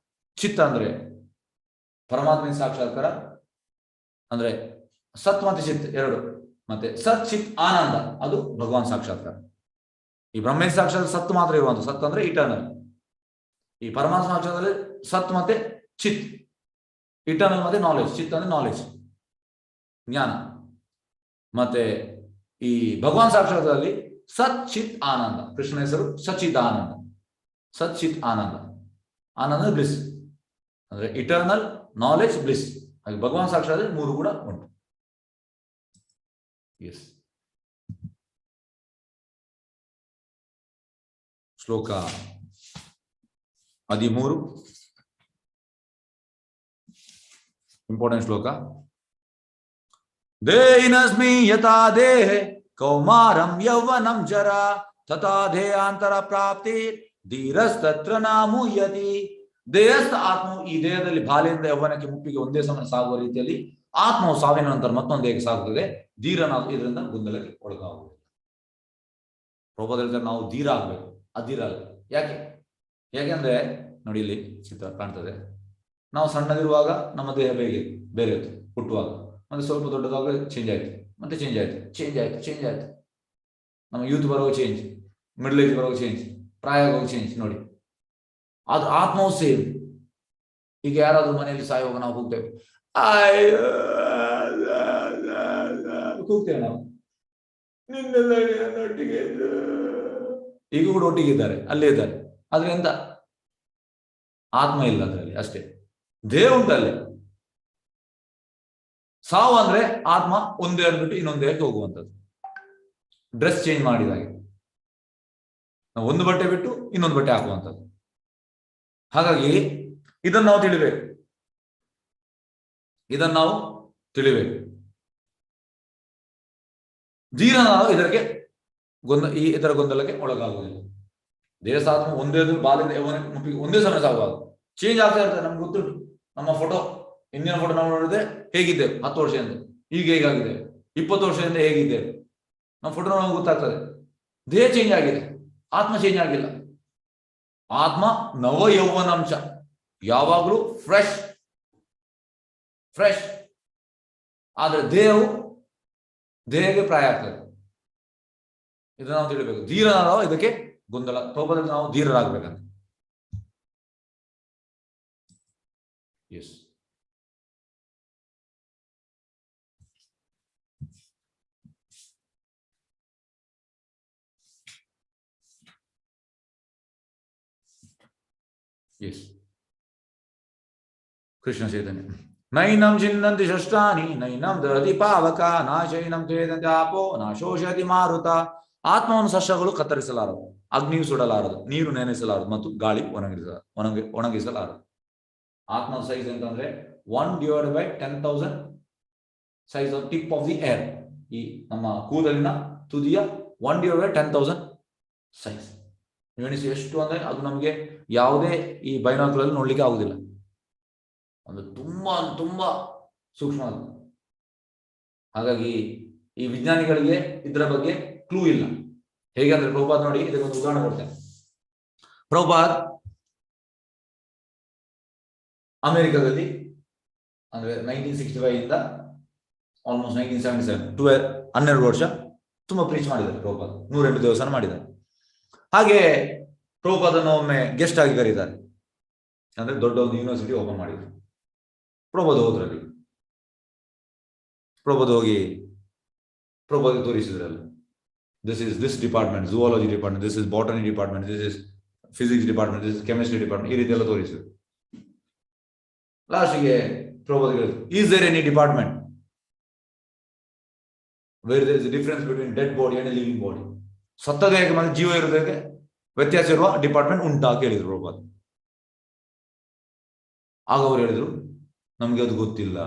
ಚಿತ್ ಅಂದ್ರೆ ಪರಮಾತ್ಮ ಸಾಕ್ಷಾತ್ಕಾರ. ಅಂದ್ರೆ ಸತ್ ಮತ್ತೆ ಚಿತ್ ಎರಡು. ಮತ್ತೆ ಸತ್ ಚಿತ್ ಆನಂದ ಅದು ಭಗವಾನ್ ಸಾಕ್ಷಾತ್ಕಾರ. ಈ ಬ್ರಹ್ಮೇತಿ ಸಾಕ್ಷಾತ್ಕಾರ ಸತ್ ಮಾತ್ರ ಇರುವಂತ, ಸತ್ ಅಂದ್ರೆ ಇಟರ್ನಲ್. ಈ ಪರಮಾತ್ಮ ಸಾಕ್ಷಾತ್ಕಾರದಲ್ಲಿ ಸತ್ ಮತ್ತೆ ಚಿತ್, ಇಟರ್ನಲ್ ಮತ್ತೆ ನಾಲೆಜ್. ಚಿತ್ ಅಂದ್ರೆ ನಾಲೆಜ್, ಜ್ಞಾನ. ಮತ್ತೆ ಈ ಭಗವಾನ್ ಸಾಕ್ಷಾತ್ಕಾರದಲ್ಲಿ ಸತ್ ಚಿತ್ ಆನಂದ. ಕೃಷ್ಣ ಹೆಸರು ಸಚಿತ್ ಆನಂದ. ಸತ್ ಚಿತ್ ಆನಂದ, ಆನಂದ ಬ್ಲಿಸ್ ಅಂದ್ರೆ ಇಟರ್ನಲ್, ನಾಲೆಜ್, ಬ್ಲಿಸ್. ಹಾಗೆ ಭಗವಾನ್ ಸಾಕ್ಷಾತ್ 3 ಕೂಡ ಉಂಟು. ಎಸ್. ಶ್ಲೋಕ 13 ಇಂಪಾರ್ಟೆಂಟ್ ಶ್ಲೋಕ. ದೇಹಿನಸ್ಮಿ ಯಥಾ ದೇಹೆ ಕೌಮಾರಂ ಯೌವನಂ ಜರಾ ತಥಾ ದೇಹಾಂತರ ಪ್ರಾಪ್ತಿ ಧೀರಸ್ತತ್ರ ನಾಮೂಯತಿ. ದೇಹಸ್ಥ ಆತ್ಮವು ಈ ದೇಹದಲ್ಲಿ ಬಾಲ್ಯದಿಂದ ಯೌವನಕ್ಕೆ ಮುಪ್ಪಿಗೆ ಒಂದೇ ಸಮಯ ಸಾಗುವ ರೀತಿಯಲ್ಲಿ ಆತ್ಮವು ಸಾವಿನ ನಂತರ ಮತ್ತೊಂದು ದೇಹಕ್ಕೆ ಸಾಗುತ್ತದೆ. ಧೀರನಾದ ಇದರಿಂದ ಗೊಂದಲಕ್ಕೆ ಒಳಗಾಗುವುದು. ಪ್ರಭುದಲ್ಲಿ ನಾವು ಧೀರ ಆಗ್ಬೇಕು, ಅಧೀರ ಅಲ್ಲ. ಯಾಕೆಂದ್ರೆ ನೋಡಿ ಇಲ್ಲಿ ಚಿತ್ರ ಕಾಣ್ತದೆ. ನಾವು ಸಣ್ಣದಿರುವಾಗ ನಮ್ಮ ದೇಹ ಬೇರೆ ಇತ್ತು ಹುಟ್ಟುವಾಗ, ಮತ್ತೆ ಸ್ವಲ್ಪ ದೊಡ್ಡದಾಗ ಚೇಂಜ್ ಆಯ್ತು, ಮತ್ತೆ ಚೇಂಜ್ ಆಯ್ತು. ನಮ್ಮ ಯೂತ್ ಬರೋ ಚೇಂಜ್, ಮಿಡ್ಲ್ ಏಜ್ ಬರೋ ಚೇಂಜ್, ಪ್ರಾಯ ಆಗೋಗಿ ಚೇಂಜ್. ನೋಡಿ ಅದು ಆತ್ಮವು ಸೇಮ್. ಈಗ ಯಾರಾದ್ರೂ ಮನೆಯಲ್ಲಿ ಸಾಯುವಾಗ ನಾವು ಹೋಗ್ತೇವೆ, ಕೂಗ್ತೇವೆ ನಾವು, ನಿನ್ನೆಲ್ಲೊಟ್ಟಿಗೆ ಈಗ ಕೂಡ ಒಟ್ಟಿಗೆ ಇದ್ದಾರೆ, ಅಲ್ಲೇ ಇದ್ದಾರೆ. ಆದ್ರೆ ಎಂತ ಆತ್ಮ ಇಲ್ಲ ಅದರಲ್ಲಿ, ಅಷ್ಟೇ. ದೇಹ ಉಂಟಲ್ಲಿ. ಸಾವು ಅಂದ್ರೆ ಆತ್ಮ ಒಂದು ದೇಹ ಬಿಟ್ಟು ಇನ್ನೊಂದು ದೇಹಕ್ಕೆ ಹೋಗುವಂಥದ್ದು. ಡ್ರೆಸ್ ಚೇಂಜ್ ಮಾಡಿದಾಗೆ, ನಾವು ಒಂದು ಬಟ್ಟೆ ಬಿಟ್ಟು ಇನ್ನೊಂದು ಬಟ್ಟೆ ಹಾಕುವಂಥದ್ದು. ಹಾಗಾಗಿ ಇದನ್ನು ನಾವು ತಿಳಿಬೇಕು. ಧೀರ ನಾವು ಇದರ ಗೊಂದಲಕ್ಕೆ ಒಳಗಾಗುವುದಿಲ್ಲ. ದೇಹ ಆತ್ಮ ಒಂದೇ ಬಾಲ್ಯದ ಯೌವನಕ್ಕೆ ಮುಪ್ಪಿಗೆ ಒಂದೇ ಸಮಯ ಸಾಗುವಾಗ ಚೇಂಜ್ ಆಗ್ತಾ ಇರ್ತದೆ. ನಮ್ಗೆ ಗೊತ್ತುಂಟು. ನಮ್ಮ ಫೋಟೋ, ಹಿಂದಿನ ಫೋಟೋ ನಾವು ನೋಡಿದ್ರೆ ಹೇಗಿದ್ದೇವೆ 10 ವರ್ಷದಿಂದ, ಈಗ ಹೇಗಾಗಿದೆ 20 ವರ್ಷದಿಂದ ಹೇಗಿದ್ದೇವೆ, ನಮ್ಮ ಫೋಟೋ ನಮಗೆ ಗೊತ್ತಾಗ್ತದೆ. ದೇಹ ಚೇಂಜ್ ಆಗಿದೆ, ಆತ್ಮ ಚೇಂಜ್ ಆಗಿಲ್ಲ. ಆತ್ಮ ನವ ಯೌವನಾಂಶ, ಯಾವಾಗಲೂ ಫ್ರೆಶ್. ಆದ್ರೆ ದೇಹಕ್ಕೆ ಪ್ರಾಯ ಆಗ್ತದೆ. ಇದನ್ನ ನಾವು ತಿಳಿಬೇಕು. ಧೀರನಾದವ ಇದಕ್ಕೆ ಗೊಂದಲ. ಪ್ರಭುಪಾದಲ್ಲಿ ನಾವು ಧೀರರಾಗಬೇಕಂತ. Yes, yes. ಕೃಷ್ಣ ಚೈತನ್ಯ. ನೈನಂ ಚಿನ್ನಂತಿ ಷಷ್ಟಾನಿ ನೈನಂ ದಹತಿ ಪಾವಕ ನಾಶೈನಂ ಛೇದಂತಿ ಆಪೋ ನಾಶೋಷಯತಿ ಮಾರುತ. ಆತ್ಮವನ್ನು ಶಸ್ತ್ರಗಳು ಕತ್ತರಿಸಲಾರದು, ಅಗ್ನಿಯು ಸುಡಲಾರದು, ನೀರು ನೆನೆಸಲಾರದು ಮತ್ತು ಗಾಳಿ ಒಣಗಿಸಲಾರದು. ಆತ್ಮದ ಸೈಜ್ ಅಂತಂದ್ರೆ 1/10,000 size of tip of the air. ಈ ನಮ್ಮ ಕೂದಲಿನ ತುದಿಯ 1/10,000 ಸೈಜ್. ಎಣಿಸಿ ಎಷ್ಟು ಅಂದ್ರೆ ಅದು ನಮಗೆ ಯಾವುದೇ ಈ ಬೈನಾಕ್ಯುಲರ್ ನೋಡ್ಲಿಕ್ಕೆ ಆಗುದಿಲ್ಲ. ಒಂದು ತುಂಬಾ ತುಂಬಾ ಸೂಕ್ಷ್ಮ. ಹಾಗಾಗಿ ಈ ವಿಜ್ಞಾನಿಗಳಿಗೆ ಇದರ ಬಗ್ಗೆ ಕ್ಲೂ ಇಲ್ಲ. ಹೇಗೆ ಅಂದ್ರೆ ಪ್ರಭುಪಾದ್ ನೋಡಿ, ಇದಕ್ಕೊಂದು ಉದಾಹರಣೆ ಕೊಡ್ತೇನೆ. ಪ್ರಭುಪಾದ್ ಅಮೆರಿಕದಲ್ಲಿ ಅಂದ್ರೆ 1965 ಇಂದ ಆಲ್ಮೋಸ್ಟ್ 1977 12 ವರ್ಷ ತುಂಬಾ ಪ್ರೀಚ್ ಮಾಡಿದ್ದಾರೆ ಪ್ರಭುಪಾದ್. 108 ದೇವಸ್ಥಾನ ಮಾಡಿದ್ದಾರೆ. ಹಾಗೆ ಪ್ರಭುಪಾದನ್ನು ಒಮ್ಮೆ ಗೆಸ್ಟ್ ಆಗಿ ಕರೀತಾರೆ. ಅಂದ್ರೆ ದೊಡ್ಡ ಒಂದು ಯೂನಿವರ್ಸಿಟಿ ಓಪನ್ ಮಾಡಿದ್ರು. ಪ್ರಭುಪಾದ್ ಹೋದ್ರಲ್ಲಿ. ಪ್ರಭುಪಾದ್ ಹೋಗಿ ಪ್ರಭುಪಾದ್ ತೋರಿಸಿದ್ರಲ್ಲ, this department, zoology department, this is botany department, this is physics department, this is chemistry department, ಈ ರೀತಿ ಎಲ್ಲ ತೋರಿಸಿದ್ರು. ಲಾಸ್ಟಿಗೆ ಪ್ರಭುಪಾದ್ ಹೇಳಿದ್ರು, is there any department where there is difference between dead body and living body? ಸತ್ತ ದೇಹಕ್ಕೆ ಮತ್ತು ಜೀವ ಇರೋದಕ್ಕೆ ವ್ಯತ್ಯಾಸ ಇರುವ ಡಿಪಾರ್ಟ್ಮೆಂಟ್ ಉಂಟಾ ಕೇಳಿದ್ರು ಪ್ರಭುಪಾದ್. ಆಗ ಅವ್ರು ಹೇಳಿದ್ರು, ನಮ್ಗೆ ಅದು ಗೊತ್ತಿಲ್ಲ.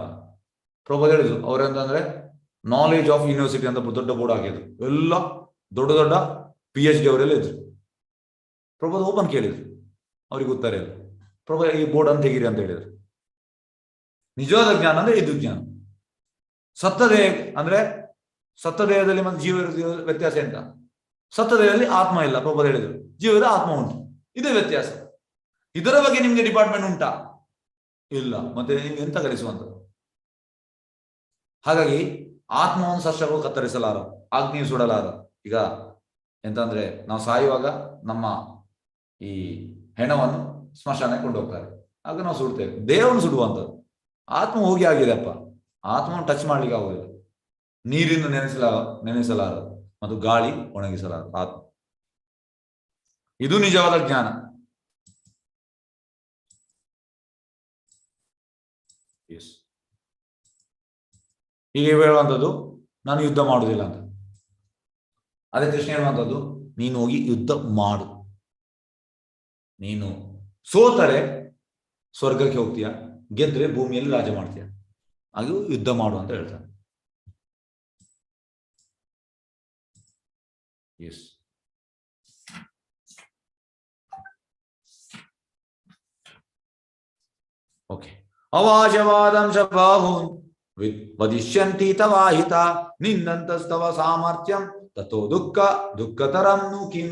ಪ್ರಭುಪಾದ್ ಹೇಳಿದ್ರು, ಅವ್ರೆಂತಂದ್ರೆ ನಾಲೆಜ್ ಆಫ್ ಯೂನಿವರ್ಸಿಟಿ ಅಂತ ದೊಡ್ಡ ಬೋರ್ಡ್ ಹಾಕಿದ್ರು. ಎಲ್ಲ ದೊಡ್ಡ ದೊಡ್ಡ PhD ಅವರೆಲ್ಲ ಇದ್ರು. ಪ್ರಭುಪಾದ್ ಓಪನ್ ಕೇಳಿದ್ರು, ಅವ್ರಿಗೆ ಉತ್ತರ ಇಲ್ಲ. ಪ್ರಭುಪಾದ್ ಈ ಬೋರ್ಡ್ ಅಂತ ತೆಗೀರಿ ಅಂತ ಹೇಳಿದ್ರು. ನಿಜವಾದ ಜ್ಞಾನ ಅಂದ್ರೆ ಇದು ಜ್ಞಾನ. ಸತ್ತ ದೇಹ ಅಂದ್ರೆ ಸತ್ತ ದೇಹದಲ್ಲಿ ಮತ್ತು ಜೀವ ಇರೋ ವ್ಯತ್ಯಾಸ ಎಂತ? ಸತ್ತ ದೇಹದಲ್ಲಿ ಆತ್ಮ ಇಲ್ಲ, ಪ್ರಭುಪಾದ್ ಹೇಳಿದ್ರು. ಜೀವದ ಆತ್ಮ ಉಂಟು, ಇದೇ ವ್ಯತ್ಯಾಸ. ಇದರ ಬಗ್ಗೆ ನಿಮ್ಗೆ ಡಿಪಾರ್ಟ್ಮೆಂಟ್ ಉಂಟಾ? ಇಲ್ಲ. ಮತ್ತೆ ನೀವು ಎಂತ ಕಲಿಸುವಂತ? ಹಾಗಾಗಿ ಆತ್ಮವನ್ನು ಶಸ್ತ್ರಗಳು ಕತ್ತರಿಸಲಾರ, ಅಗ್ನಿಯು ಸುಡಲಾರ. ಈಗ ಎಂತಂದ್ರೆ ನಾವು ಸಾಯುವಾಗ ನಮ್ಮ ಈ ಹೆಣವನ್ನು ಸ್ಮಶಾನಕ್ಕೆ ಕೊಂಡೋಗ್ತಾರೆ, ಆಗ ನಾವು ಸುಡ್ತೇವೆ. ದೇಹವನ್ನು ಸುಡುವಂಥದ್ದು. ಆತ್ಮ ಹೋಗಿ ಆಗಿದೆ ಅಪ್ಪ, ಆತ್ಮವನ್ನು ಟಚ್ ಮಾಡ್ಲಿಕ್ಕೆ ಆಗುದಿಲ್ಲ. ನೀರಿಂದ ನೆನೆಸಲಾರದು ಮತ್ತು ಗಾಳಿ ಒಣಗಿಸಲಾರದು ಆತ್ಮ. ಇದು ನಿಜವಾದ ಜ್ಞಾನ. ಎಸ್. ಹೀಗೆ ಹೇಳುವಂಥದ್ದು, ನಾನು ಯುದ್ಧ ಮಾಡುವುದಿಲ್ಲ ಅಂತ. ಅದೇ ಕೃಷ್ಣ ಹೇಳುವಂಥದ್ದು, ನೀನು ಹೋಗಿ ಯುದ್ಧ ಮಾಡು. ನೀನು ಸೋತರೆ ಸ್ವರ್ಗಕ್ಕೆ ಹೋಗ್ತೀಯ, ಗೆದ್ರೆ ಭೂಮಿಯಲ್ಲಿ ರಾಜ ಮಾಡ್ತೀಯ. ಹಾಗೆ ಯುದ್ಧ ಮಾಡು ಅಂತ ಹೇಳ್ತಾನೆ. ಎಸ್. ಓಕೆ. ಅವಾಜವಾದಂಶ ಬಾಹೂನ್ ವದಿಷ್ಯಂತಿ ತವಾಹಿತ ನಿನ್ನಂತಸ್ತವ ಸಾಮರ್ಥ್ಯಂ ತಥೋ ದುಃಖತರಂ ನು ಕಿಂ.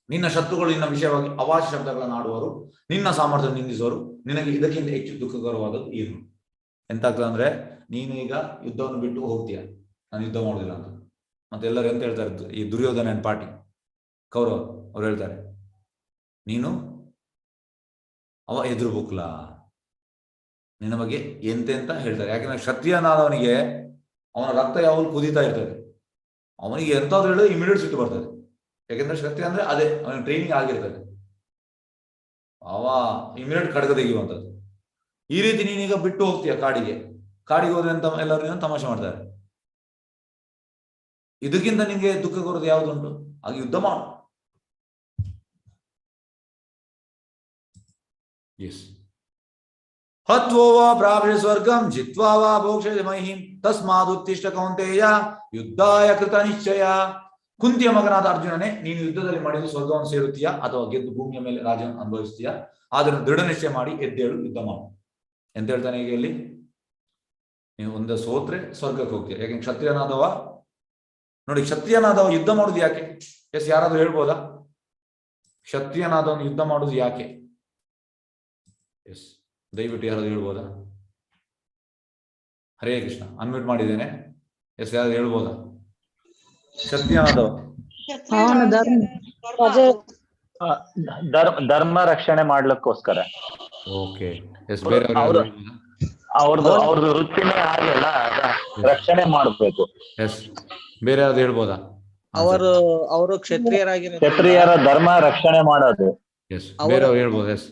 ನಿನ್ನ ಶತ್ರುಗಳು ನಿನ್ನ ವಿಷಯವಾಗಿ ಅವಾಜ ಶಬ್ದಗಳನ್ನು ಆಡುವರು, ನಿನ್ನ ಸಾಮರ್ಥ್ಯ ನಿಂದಿಸುವರು. ನಿನಗೆ ಇದಕ್ಕಿಂತ ಹೆಚ್ಚು ದುಃಖಕರವಾದದ್ದು ಏನು? ಎಂತಾಗ್ತದೆ ಅಂದ್ರೆ, ನೀನು ಈಗ ಯುದ್ಧವನ್ನು ಬಿಟ್ಟು ಹೋಗ್ತೀಯ, ನಾನು ಯುದ್ಧ ಮಾಡುದಿಲ್ಲ ಅಂತ. ಮತ್ತೆ ಎಲ್ಲರೂ ಎಂತ ಹೇಳ್ತಾರೆ, ಈ ದುರ್ಯೋಧನ ಪಾರ್ಟಿ ಕೌರವ ಅವ್ರು ಹೇಳ್ತಾರೆ, ನೀನು ಅವ ಎದುರು ಬುಕ್ಲ, ನಿನ್ನ ಬಗ್ಗೆ ಎಂತೆಂತ ಹೇಳ್ತಾರೆ. ಯಾಕಂದ್ರೆ ಕ್ಷತ್ರಿಯನಾದವನಿಗೆ ಅವನ ರಕ್ತ ಯಾವಾಗಲೂ ಕುದೀತಾ ಇರ್ತದೆ. ಅವನಿಗೆ ಎಂತಾದ್ರು ಹೇಳಿದ್ರೆ ಇಮಿಡಿಯೇಟ್ ಸಿಟ್ಟು ಬರ್ತದೆ. ಯಾಕೆಂದ್ರೆ ಕ್ಷತ್ರಿಯ ಅಂದ್ರೆ ಅದೇ, ಅವನ ಟ್ರೈನಿಂಗ್ ಆಗಿರ್ತದೆ. ಅವ ಇಮಿಡಿಯೇಟ್ ಖಡ್ಗ ತೆಗೆಯುವಂಥದ್ದು. ಈ ರೀತಿ ನೀನೀಗ ಬಿಟ್ಟು ಹೋಗ್ತೀಯ ಕಾಡಿಗೆ ಹೋದ್ರೆ ಅಂತ ಎಲ್ಲರೂ ತಮಾಷೆ ಮಾಡ್ತಾರೆ. ಇದಕ್ಕಿಂತ ನಿಂಗೆ ದುಃಖ ಕೊಡೋದು ಯಾವುದುಂಟು? ಹಾಗೆ ಯುದ್ಧ ಮಾಡು. ಎಸ್. ಹತ್ವೋ ವಾ ಪ್ರಾಪ್ಯ ಸ್ವರ್ಗಂ ಜಿತ್ವಾ ವಾ ಭೋಕ್ಷತೆ ಮಹಿಂ ತಸ್ಮಾದುತ್ತಿಷ್ಠ ಕೌಂತೆಯ ಯುದ್ಧಾಯ ಕೃತ ನಿಶ್ಚಯ. ಕುಂತಿಯ ಮಗನಾದ ಅರ್ಜುನನೇ, ನೀನು ಯುದ್ಧದಲ್ಲಿ ಮಾಡಿದ್ದು ಸ್ವರ್ಗವನ್ನು ಸೇರುತ್ತೀಯಾ ಅಥವಾ ಗೆದ್ದು ಭೂಮಿಯ ಮೇಲೆ ರಾಜ ಅನುಭವಿಸ್ತೀಯಾ? ಆದ್ರೆ ದೃಢ ನಿಶ್ಚಯ ಮಾಡಿ ಎದ್ದೇಳು, ಯುದ್ಧ ಮಾಡು ಎಂತ ಹೇಳ್ತಾನೆ. ಈಗ ಇಲ್ಲಿ ನೀವು ಒಂದೇ ಸೋತ್ರೆ ಸ್ವರ್ಗಕ್ಕೆ ಹೋಗ್ತೀಯ. ಯಾಕೆ? ಕ್ಷತ್ರಿಯನಾದವ ನೋಡಿ, ಕ್ಷತ್ರಿಯನಾದವ ಯುದ್ಧ ಮಾಡುದು ಯಾಕೆ? ಎಸ್, ಯಾರಾದ್ರೂ ಹೇಳ್ಬೋದಾ? ಕ್ಷತ್ರಿಯನಾದವನು ಯುದ್ಧ ಮಾಡುದು ಯಾಕೆ? ಎಸ್, ದಯವಿಟ್ಟು ಯಾರಾದ್ರೂ ಹೇಳ್ಬೋದಾ? ಹರೇ ಕೃಷ್ಣ, ಅನ್ಮ್ಯೂಟ್ ಮಾಡಿದ್ದೇನೆ. ಎಸ್, ಯಾರಾದ್ರೂ ಹೇಳ್ಬೋದಾ? ಕ್ಷತ್ರಿಯನಾದವ ಧರ್ಮ ರಕ್ಷಣೆ ಮಾಡ್ಲಿಕ್ಕೋಸ್ಕರ. ಓಕೆ ಎಸ್, ಬೇರೆ ಅವ್ರದ್ದು ವೃತ್ತಿನೇ ಆಗಿಲ್ಲ, ರಕ್ಷಣೆ ಮಾಡ್ಬೇಕು. ಎಸ್, ಬೇರೆ ಯಾವ್ದು ಹೇಳ್ಬೋದಾ? ಅವರು ಕ್ಷತ್ರಿಯರ ಧರ್ಮ ರಕ್ಷಣೆ ಮಾಡೋದು. ಎಸ್, ಬೇರೆ ಅವ್ರು ಹೇಳ್ಬೋದು. ಎಸ್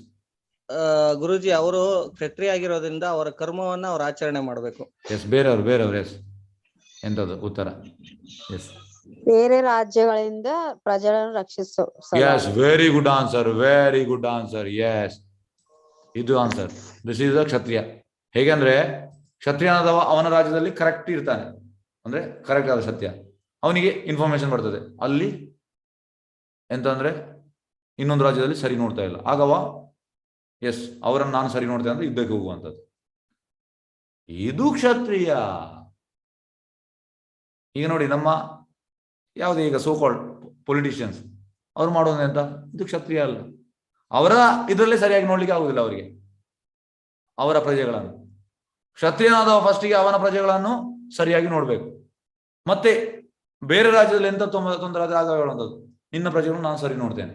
ಗುರುಜಿ, ಅವರು ಕ್ಷತ್ರಿಯ ಆಗಿರೋದ್ರಿಂದ ಅವರ ಕರ್ಮವನ್ನ ಅವ್ರು ಆಚರಣೆ ಮಾಡ್ಬೇಕು. ಎಸ್, ಬೇರೆಯವ್ರು ಎಸ್, ಎಂತದ್ದು ಉತ್ತರ? ಎಸ್, ಬೇರೆ ರಾಜ್ಯಗಳಿಂದ ಪ್ರಜೆಗಳನ್ನು ರಕ್ಷಿಸೋ. Yes, very good answer. Yes, ಇದು answer. This is the kshatriya. ಹೇಗೆಂದ್ರೆ ಕ್ಷತ್ರಿಯನಾದವ ಅವನ ರಾಜ್ಯದಲ್ಲಿ ಕರೆಕ್ಟ್ ಇರ್ತಾನೆ, ಅಂದ್ರೆ ಕರೆಕ್ಟ್ ಆದ ಸತ್ಯ, ಅವನಿಗೆ ಇನ್ಫಾರ್ಮೇಶನ್ ಬರ್ತದೆ. ಅಲ್ಲಿ ಎಂತಂದ್ರೆ ಇನ್ನೊಂದು ರಾಜ್ಯದಲ್ಲಿ ಸರಿ ನೋಡ್ತಾ ಇಲ್ಲ, ಆಗವ ಎಸ್ ಅವರನ್ನು ನಾನು ಸರಿ ನೋಡ್ತೇನೆ ಅಂತ ಯುದ್ಧಕ್ಕೆ ಹೋಗುವಂಥದ್ದು. ಇದು ಕ್ಷತ್ರಿಯ. ಈಗ ನೋಡಿ, ನಮ್ಮ ಯಾವುದೇ ಈಗ ಸೋಕಾಲ್ಡ್ ಪೊಲಿಟಿಷಿಯನ್ಸ್ ಅವ್ರು ಮಾಡೋದು ಎಂತ? ಇದು ಕ್ಷತ್ರಿಯ ಅಲ್ಲ. ಅವರ ಇದರಲ್ಲೇ ಸರಿಯಾಗಿ ನೋಡ್ಲಿಕ್ಕೆ ಆಗುದಿಲ್ಲ ಅವರಿಗೆ, ಅವರ ಪ್ರಜೆಗಳನ್ನು. ಕ್ಷತ್ರಿಯನಾದವ ಫಸ್ಟಿಗೆ ಅವನ ಪ್ರಜೆಗಳನ್ನು ಸರಿಯಾಗಿ ನೋಡ್ಬೇಕು. ಮತ್ತೆ ಬೇರೆ ರಾಜ್ಯದಲ್ಲಿ ಎಂತ ತೊಂದರೆ ಆದ್ರೆ ಆಗ ಹೇಳುವಂಥದ್ದು, ನಿನ್ನ ಪ್ರಜೆಗಳನ್ನು ನಾನು ಸರಿ ನೋಡ್ತೇನೆ,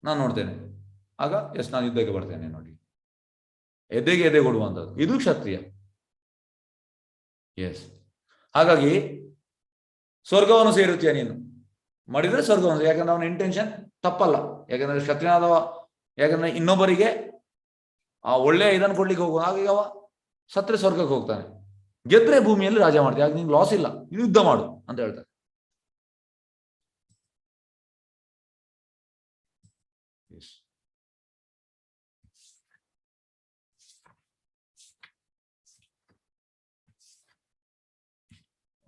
ನಾನು ನೋಡ್ತೇನೆ, ಆಗ ಎಸ್ ನಾನು ಯುದ್ಧಕ್ಕೆ ಬರ್ತೇನೆ. ನೋಡಿ, ಎದೆ ಕೊಡುವಂಥದ್ದು, ಇದು ಕ್ಷತ್ರಿಯ. ಎಸ್, ಹಾಗಾಗಿ ಸ್ವರ್ಗವನ್ನು ಸೇರುತ್ತೀಯ ನೀನು ಮಾಡಿದ್ರೆ ಸ್ವರ್ಗವನ್ನು, ಯಾಕಂದ್ರೆ ಅವನ ಇಂಟೆನ್ಷನ್ ತಪ್ಪಲ್ಲ. ಯಾಕಂದ್ರೆ ಕ್ಷತ್ರಿಯನಾದವ, ಯಾಕಂದ್ರೆ ಇನ್ನೊಬ್ಬರಿಗೆ ಆ ಒಳ್ಳೆಯ ಇದನ್ನು ಕೊಡ್ಲಿಕ್ಕೆ ಹೋಗುವ, ಹಾಗಾಗಿ ಅವ ಸತ್ರೆ ಸ್ವರ್ಗಕ್ಕೆ ಹೋಗ್ತಾನೆ, ಗೆದ್ರೆ ಭೂಮಿಯಲ್ಲಿ ರಾಜ ಮಾಡ್ತೀಯ, ಆಗ ನಿಂಗೆ ಲಾಸ್ ಇಲ್ಲ, ನೀನು ಯುದ್ಧ ಮಾಡು ಅಂತ ಹೇಳ್ತಾರೆ.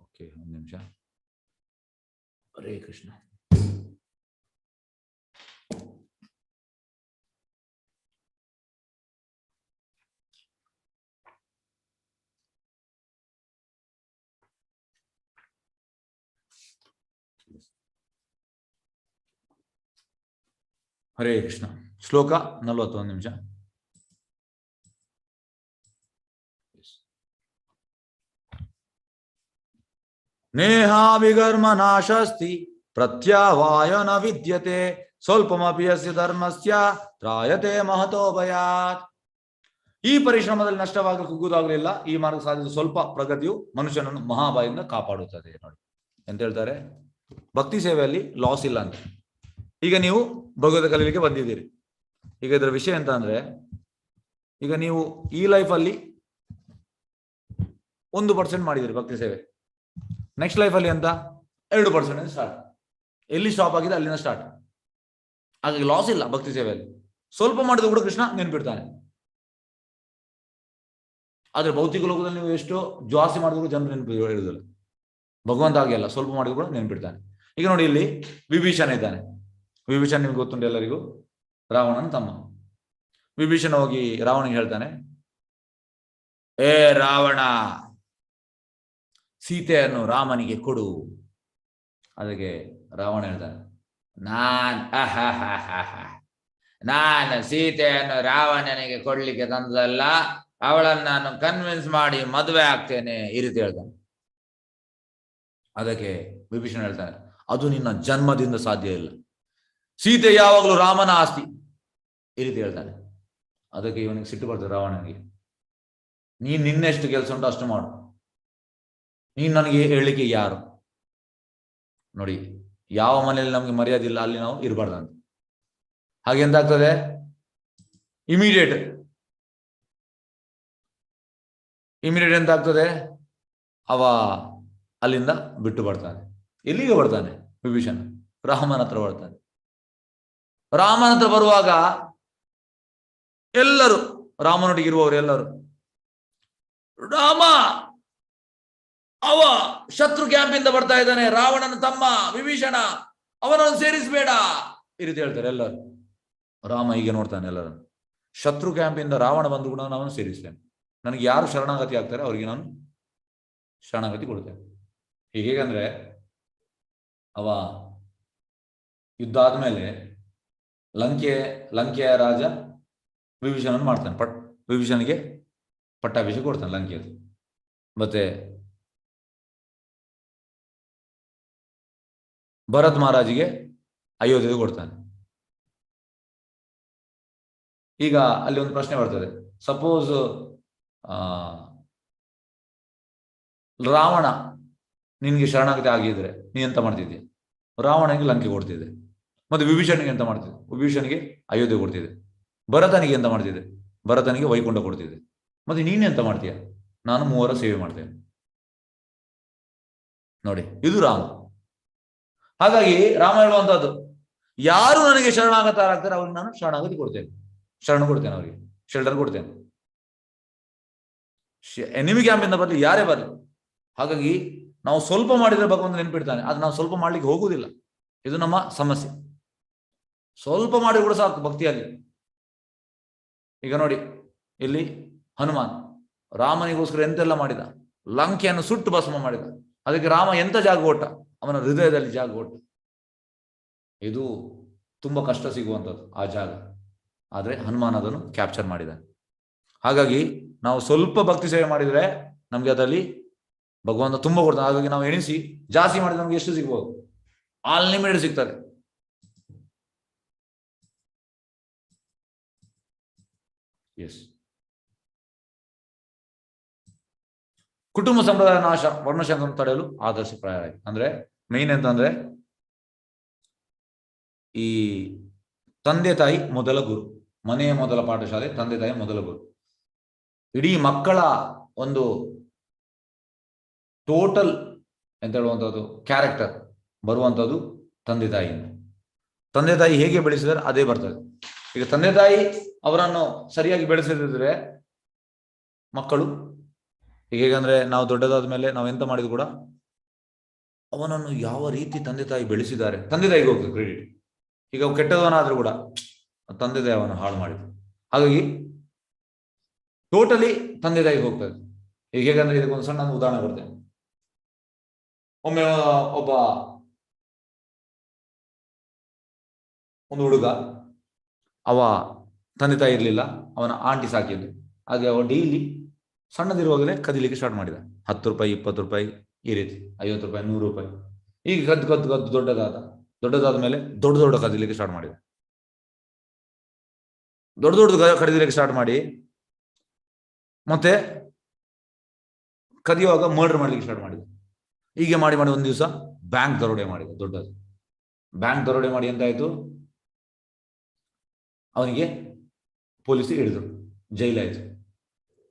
ಓಕೆ, ಒಂದು ನಿಮಿಷ. ಹರೇ ಕೃಷ್ಣ. ಹರೇ ಕೃಷ್ಣ. ಶ್ಲೋಕ 40, ಒಂದು ನಿಮಿಷ. ನೇಹಾವಿಗರ್ಮ ನಾಶಸ್ತಿ ಪ್ರತ್ಯಾವಾಯ ನ ವಿದ್ಯತೆ ಸ್ವಲ್ಪಮಪಿ ಯಸ್ಯ ಧರ್ಮಸ್ಯ ತ್ರಾಯತೆ ಮಹತೋ ಭಯಾತ್. ಈ ಪರಿಶ್ರಮದಲ್ಲಿ ನಷ್ಟವಾಗಿ ಕುಗ್ಗುವುದಾಗಲಿಲ್ಲ, ಈ ಮಾರ್ಗ ಸಾಧಿಸಿದ ಸ್ವಲ್ಪ ಪ್ರಗತಿಯು ಮನುಷ್ಯನನ್ನು ಮಹಾಭಾಯಿಂದ ಕಾಪಾಡುತ್ತದೆ. ನೋಡಿ ಎಂತ ಹೇಳ್ತಾರೆ, ಭಕ್ತಿ ಸೇವೆಯಲ್ಲಿ ಲಾಸ್ ಇಲ್ಲ ಅಂತ. ಈಗ ನೀವು ಭಗವತ ಕಲಿಯಲಿಕ್ಕೆ ಬಂದಿದ್ದೀರಿ. ಈಗ ಇದರ ವಿಷಯ ಎಂತ ಅಂದ್ರೆ, ಈಗ ನೀವು ಈ ಲೈಫಲ್ಲಿ 1% ಮಾಡಿದಿರಿ ಭಕ್ತಿ ಸೇವೆ, ನೆಕ್ಸ್ಟ್ ಲೈಫಲ್ಲಿ ಅಂತ 2% ಸ್ಟಾರ್ಟ್. ಎಲ್ಲಿ ಸ್ಟಾಪ್ ಆಗಿದೆ ಅಲ್ಲಿಂದ ಸ್ಟಾರ್ಟ್. ಹಾಗಾಗಿ ಲಾಸ್ ಇಲ್ಲ ಭಕ್ತಿ ಸೇವೆಯಲ್ಲಿ. ಸ್ವಲ್ಪ ಮಾಡಿದ್ರು ಕೂಡ ಕೃಷ್ಣ ನೆನ್ಪಿಡ್ತಾನೆ. ಆದ್ರೆ ಭೌತಿಕ ಲೋಕದಲ್ಲಿ ನೀವು ಎಷ್ಟು ಜಾಸ್ತಿ ಮಾಡಿದ್ರು ಜನರು ನೆನಪು ಇರುವುದಿಲ್ಲ. ಭಗವಂತ ಹಾಗೆ ಅಲ್ಲ, ಸ್ವಲ್ಪ ಮಾಡಿದ್ರು ಕೂಡ ನೆನ್ಪಿಡ್ತಾನೆ. ಈಗ ನೋಡಿ, ಇಲ್ಲಿ ವಿಭೀಷಣ ಇದ್ದಾನೆ. ವಿಭೀಷಣ ನಿಮ್ಗೆ ಗೊತ್ತುಂಟು ಎಲ್ಲರಿಗೂ, ರಾವಣನ ತಮ್ಮ. ವಿಭೀಷಣ ಹೋಗಿ ರಾವಣಿಗೆ ಹೇಳ್ತಾನೆ, ಏ ರಾವಣ, ಸೀತೆಯನ್ನು ರಾಮನಿಗೆ ಕೊಡು. ಅದಕ್ಕೆ ರಾವಣ ಹೇಳ್ತಾನೆ, ನಾನು ಸೀತೆಯನ್ನು ರಾವಣನಿಗೆ ಕೊಡ್ಲಿಕ್ಕೆ ತಂದಲ್ಲ, ಅವಳನ್ನು ನಾನು ಕನ್ವಿನ್ಸ್ ಮಾಡಿ ಮದುವೆ ಆಗ್ತೇನೆ, ಈ ರೀತಿ ಹೇಳ್ತಾನೆ. ಅದಕ್ಕೆ ವಿಭೀಷಣ ಹೇಳ್ತಾನೆ, ಅದು ನಿನ್ನ ಜನ್ಮದಿಂದ ಸಾಧ್ಯ ಇಲ್ಲ, ಸೀತೆ ಯಾವಾಗಲೂ ರಾಮನ ಆಸ್ತಿ, ಈ ರೀತಿ ಹೇಳ್ತಾನೆ. ಅದಕ್ಕೆ ಇವನಿಗೆ ಸಿಟ್ಟು ಬರ್ತದೆ ರಾವಣನಿಗೆ. ನೀನ್ ನಿನ್ನೆಷ್ಟು ಕೆಲಸ ಉಂಟು ಅಷ್ಟು ಮಾಡು, ನೀನ್ ನನಗೆ ಹೇಳಲಿಕ್ಕೆ ಯಾರು? ನೋಡಿ, ಯಾವ ಮನೆಯಲ್ಲಿ ನಮ್ಗೆ ಮರ್ಯಾದೆ ಇಲ್ಲ ಅಲ್ಲಿ ನಾವು ಇರಬಾರ್ದಂತ. ಹಾಗೆ ಎಂತಾಗ್ತದೆ, ಇಮಿಡಿಯೇಟ್ ಎಂತಾಗ್ತದೆ, ಅವ ಅಲ್ಲಿಂದ ಬಿಟ್ಟು ಬರ್ತಾನೆ. ಎಲ್ಲಿಗೆ ಬರ್ತಾನೆ ವಿಭೀಷಣ? ರಾಮನ ಹತ್ರ ಬರ್ತಾನೆ. ರಾಮನ ಹತ್ರ ಬರುವಾಗ ಎಲ್ಲರೂ, ರಾಮನೊಟ್ಟಿಗೆ ಇರುವವರು ಎಲ್ಲರೂ, ರಾಮ ಅವ ಶತ್ರು ಕ್ಯಾಂಪ್ ಇಂದ ಬರ್ತಾ ಇದ್ದಾನೆ, ರಾವಣನ ತಮ್ಮ ವಿಭೀಷಣ, ಅವನನ್ನು ಸೇರಿಸಬೇಡ, ಈ ರೀತಿ ಹೇಳ್ತಾರೆ ಎಲ್ಲರೂ. ರಾಮ ಹೀಗೆ ನೋಡ್ತಾನೆ ಎಲ್ಲರನ್ನು. ಶತ್ರು ಕ್ಯಾಂಪ್ ಇಂದ ರಾವಣ ಬಂದು ಕೂಡ ನಾನು ಅವನು ಸೇರಿಸ್ತೇನೆ, ನನಗೆ ಯಾರು ಶರಣಾಗತಿ ಆಗ್ತಾರೆ ಅವರಿಗೆ ನಾನು ಶರಣಾಗತಿ ಕೊಡ್ತೇನೆ. ಹೇಗಂದ್ರೆ ಅವ ಯುದ್ಧ ಆದ್ಮೇಲೆ ಲಂಕೆಯ ರಾಜ ವಿಭೀಷಣನ್ನು ಮಾಡ್ತಾನೆ. ವಿಭೀಷಣಿಗೆ ಪಟ್ಟಾಭಿಷೇಕ ಕೊಡ್ತಾನೆ ಲಂಕೆಯದು. ಮತ್ತೆ ಭರತ್ ಮಹಾರಾಜಿಗೆ ಅಯೋಧ್ಯೆಗೆ ಕೊಡ್ತಾನೆ. ಈಗ ಅಲ್ಲಿ ಒಂದು ಪ್ರಶ್ನೆ ಬರ್ತದೆ, ಸಪೋಸ್ ರಾವಣ ನಿನ್ಗೆ ಶರಣಾಗತಿ ಆಗಿದ್ರೆ ನೀ ಎಂತ ಮಾಡ್ತಿದ್ದೆ? ರಾವಣನಿಗೆ ಲಂಕೆ ಕೊಡ್ತಿದ್ದೆ. ಮತ್ತೆ ವಿಭೀಷಣಿಗೆ ಎಂತ ಮಾಡ್ತಿದ್ದೆ? ವಿಭೀಷಣಿಗೆ ಅಯೋಧ್ಯೆ ಕೊಡ್ತಿದ್ದೆ. ಭರತನಿಗೆ ಎಂತ ಮಾಡ್ತಿದ್ದೆ? ಭರತನಿಗೆ ವೈಕುಂಠ ಕೊಡ್ತಿದ್ದೆ. ಮತ್ತೆ ನೀನೆಂತ ಮಾಡ್ತೀಯ? ನಾನು 3 ಸೇವೆ ಮಾಡ್ತೇನೆ. ನೋಡಿ, ಇದು ರಾಮ. ಹಾಗಾಗಿ ರಾಮ ಹೇಳುವಂತಹದ್ದು, ಯಾರು ನನಗೆ ಶರಣಾಗತರಾಗ್ತಾರೆ ಅವ್ರಿಗೆ ನಾನು ಶರಣಾಗತಿ ಕೊಡ್ತೇನೆ, ಶರಣ ಕೊಡ್ತೇನೆ, ಅವರಿಗೆ ಶೆಲ್ಟರ್ ಕೊಡ್ತೇನೆ. ಎನಿಮಿ ಕ್ಯಾಂಪಿಂದ ಬರಲಿ, ಯಾರೇ ಬರಲಿ. ಹಾಗಾಗಿ ನಾವು ಸ್ವಲ್ಪ ಮಾಡಿದ್ರೆ ಭಗವಂತ ನೆನಪಿಡ್ತಾನೆ, ಅದು ನಾವು ಸ್ವಲ್ಪ ಮಾಡ್ಲಿಕ್ಕೆ ಹೋಗುವುದಿಲ್ಲ. ಇದು ನಮ್ಮ ಸಮಸ್ಯೆ. ಸ್ವಲ್ಪ ಮಾಡಿ ಕೂಡ ಸಾಕು ಭಕ್ತಿಯಲ್ಲಿ. ಈಗ ನೋಡಿ, ಇಲ್ಲಿ ಹನುಮಾನ್ ರಾಮನಿಗೋಸ್ಕರ ಎಂತೆಲ್ಲ ಮಾಡಿದ, ಲಂಕೆಯನ್ನು ಸುಟ್ಟು ಭಸ್ಮ ಮಾಡಿದ. ಅದಕ್ಕೆ ರಾಮ ಎಂತ ಜಾಗ ಕೊಟ್ಟ? ಅವನ ಹೃದಯದಲ್ಲಿ ಜಾಗ ಕೊಟ್ಟ. ಇದು ತುಂಬಾ ಕಷ್ಟ ಸಿಗುವಂಥದ್ದು ಆ ಜಾಗ. ಆದ್ರೆ ಹನುಮಾನ್ ಅದನ್ನು ಕ್ಯಾಪ್ಚರ್ ಮಾಡಿದ. ಹಾಗಾಗಿ ನಾವು ಸ್ವಲ್ಪ ಭಕ್ತಿ ಸೇವೆ ಮಾಡಿದ್ರೆ ನಮ್ಗೆ ಅದರಲ್ಲಿ ಭಗವಂತ ತುಂಬಾ ಕೊಡ್ತಾನೆ. ಹಾಗಾಗಿ ನಾವು ಎಣಿಸಿ ಜಾಸ್ತಿ ಮಾಡಿದ್ರೆ ನಮ್ಗೆ ಎಷ್ಟು ಸಿಗ್ಬೋದು? ಅನ್ಲಿಮಿಟೆಡ್ ಸಿಗ್ತದೆ. ಎಸ್. ಕುಟುಂಬ ಸಂಪ್ರದಾಯ ನಾಶ, ವರ್ಣಶಂಕರ ತಡೆಯಲು ಆದರ್ಶಪ್ರಾಯ. ಅಂದ್ರೆ ಮೇನ್ ಎಂತಂದ್ರೆ, ಈ ತಂದೆ ತಾಯಿ ಮೊದಲ ಗುರು, ಮನೆಯ ಮೊದಲ ಪಾಠಶಾಲೆ ತಂದೆ ತಾಯಿ ಮೊದಲ ಗುರು. ಇಡೀ ಮಕ್ಕಳ ಒಂದು ಟೋಟಲ್ ಎಂತ ಹೇಳುವಂಥದ್ದು ಕ್ಯಾರೆಕ್ಟರ್ ಬರುವಂಥದ್ದು ತಂದೆ ತಾಯಿಯಿಂದ. ತಂದೆ ತಾಯಿ ಹೇಗೆ ಬೆಳೆಸಿದರೆ ಅದೇ ಬರ್ತದೆ. ಈಗ ತಂದೆ ತಾಯಿ ಅವರನ್ನು ಸರಿಯಾಗಿ ಬೆಳೆಸದಿದ್ರೆ ಮಕ್ಕಳು ಹೇಗಂದ್ರೆ, ನಾವು ದೊಡ್ಡದಾದ ಮೇಲೆ ನಾವು ಎಂತ ಮಾಡಿದ್ರು ಕೂಡ ಅವನನ್ನು ಯಾವ ರೀತಿ ತಂದೆ ತಾಯಿ ಬೆಳೆಸಿದ್ದಾರೆ ತಂದೆ ತಾಯಿಗೆ ಹೋಗ್ತದೆ ಕ್ರೆಡಿಟ್. ಈಗ ಅವು ಕೆಟ್ಟದವನಾದ್ರೂ ಕೂಡ ತಂದೆ ತಾಯಿ ಅವನು ಹಾಳು ಮಾಡಿದ್ರು. ಹಾಗಾಗಿ ಟೋಟಲಿ ತಂದೆ ತಾಯಿಗೆ ಹೋಗ್ತದೆ. ಈಗ ಹೇಗಂದ್ರೆ, ಇದಕ್ಕೊಂದು ಸಣ್ಣ ಉದಾಹರಣೆ ಕೊಡ್ತೇನೆ. ಒಮ್ಮೆ ಒಂದು ಹುಡುಗ, ಅವ ತಂದೆ ತಾಯಿ ಇರ್ಲಿಲ್ಲ, ಅವನ ಆಂಟಿ ಸಾಕಿದ್ದು. ಹಾಗೆ ಅವ ಡೈಲಿ ಸಣ್ಣದಿರುವಾಗಲೇ ಕದಿಲಿಕ್ಕೆ ಸ್ಟಾರ್ಟ್ ಮಾಡಿದ. 10 ರೂಪಾಯಿ, 20 ರೂಪಾಯಿ, ಈ ರೀತಿ 50 ರೂಪಾಯಿ, 100 ರೂಪಾಯಿ. ಈಗ ಕದ್ದು ದೊಡ್ಡದಾದ ಮೇಲೆ ದೊಡ್ಡ ಕದಿಲಿಕ್ಕೆ ಸ್ಟಾರ್ಟ್ ಮಾಡಿದ. ದೊಡ್ಡ ಕದಿಲಿಕ್ಕೆ ಸ್ಟಾರ್ಟ್ ಮಾಡಿ ಮತ್ತೆ ಕದಿಯುವಾಗ ಮರ್ಡರ್ ಮಾಡ್ಲಿಕ್ಕೆ ಸ್ಟಾರ್ಟ್ ಮಾಡಿದ. ಹೀಗೆ ಮಾಡಿ ಒಂದು ದಿವಸ ಬ್ಯಾಂಕ್ ದರೋಡೆ ಮಾಡಿದ. ದೊಡ್ಡದು ಬ್ಯಾಂಕ್ ದರೋಡೆ ಮಾಡಿ ಎಂತಾಯ್ತು, ಅವನಿಗೆ ಪೊಲೀಸರು ಹಿಡಿದ್ರು, ಜೈಲಾಯ್ತು.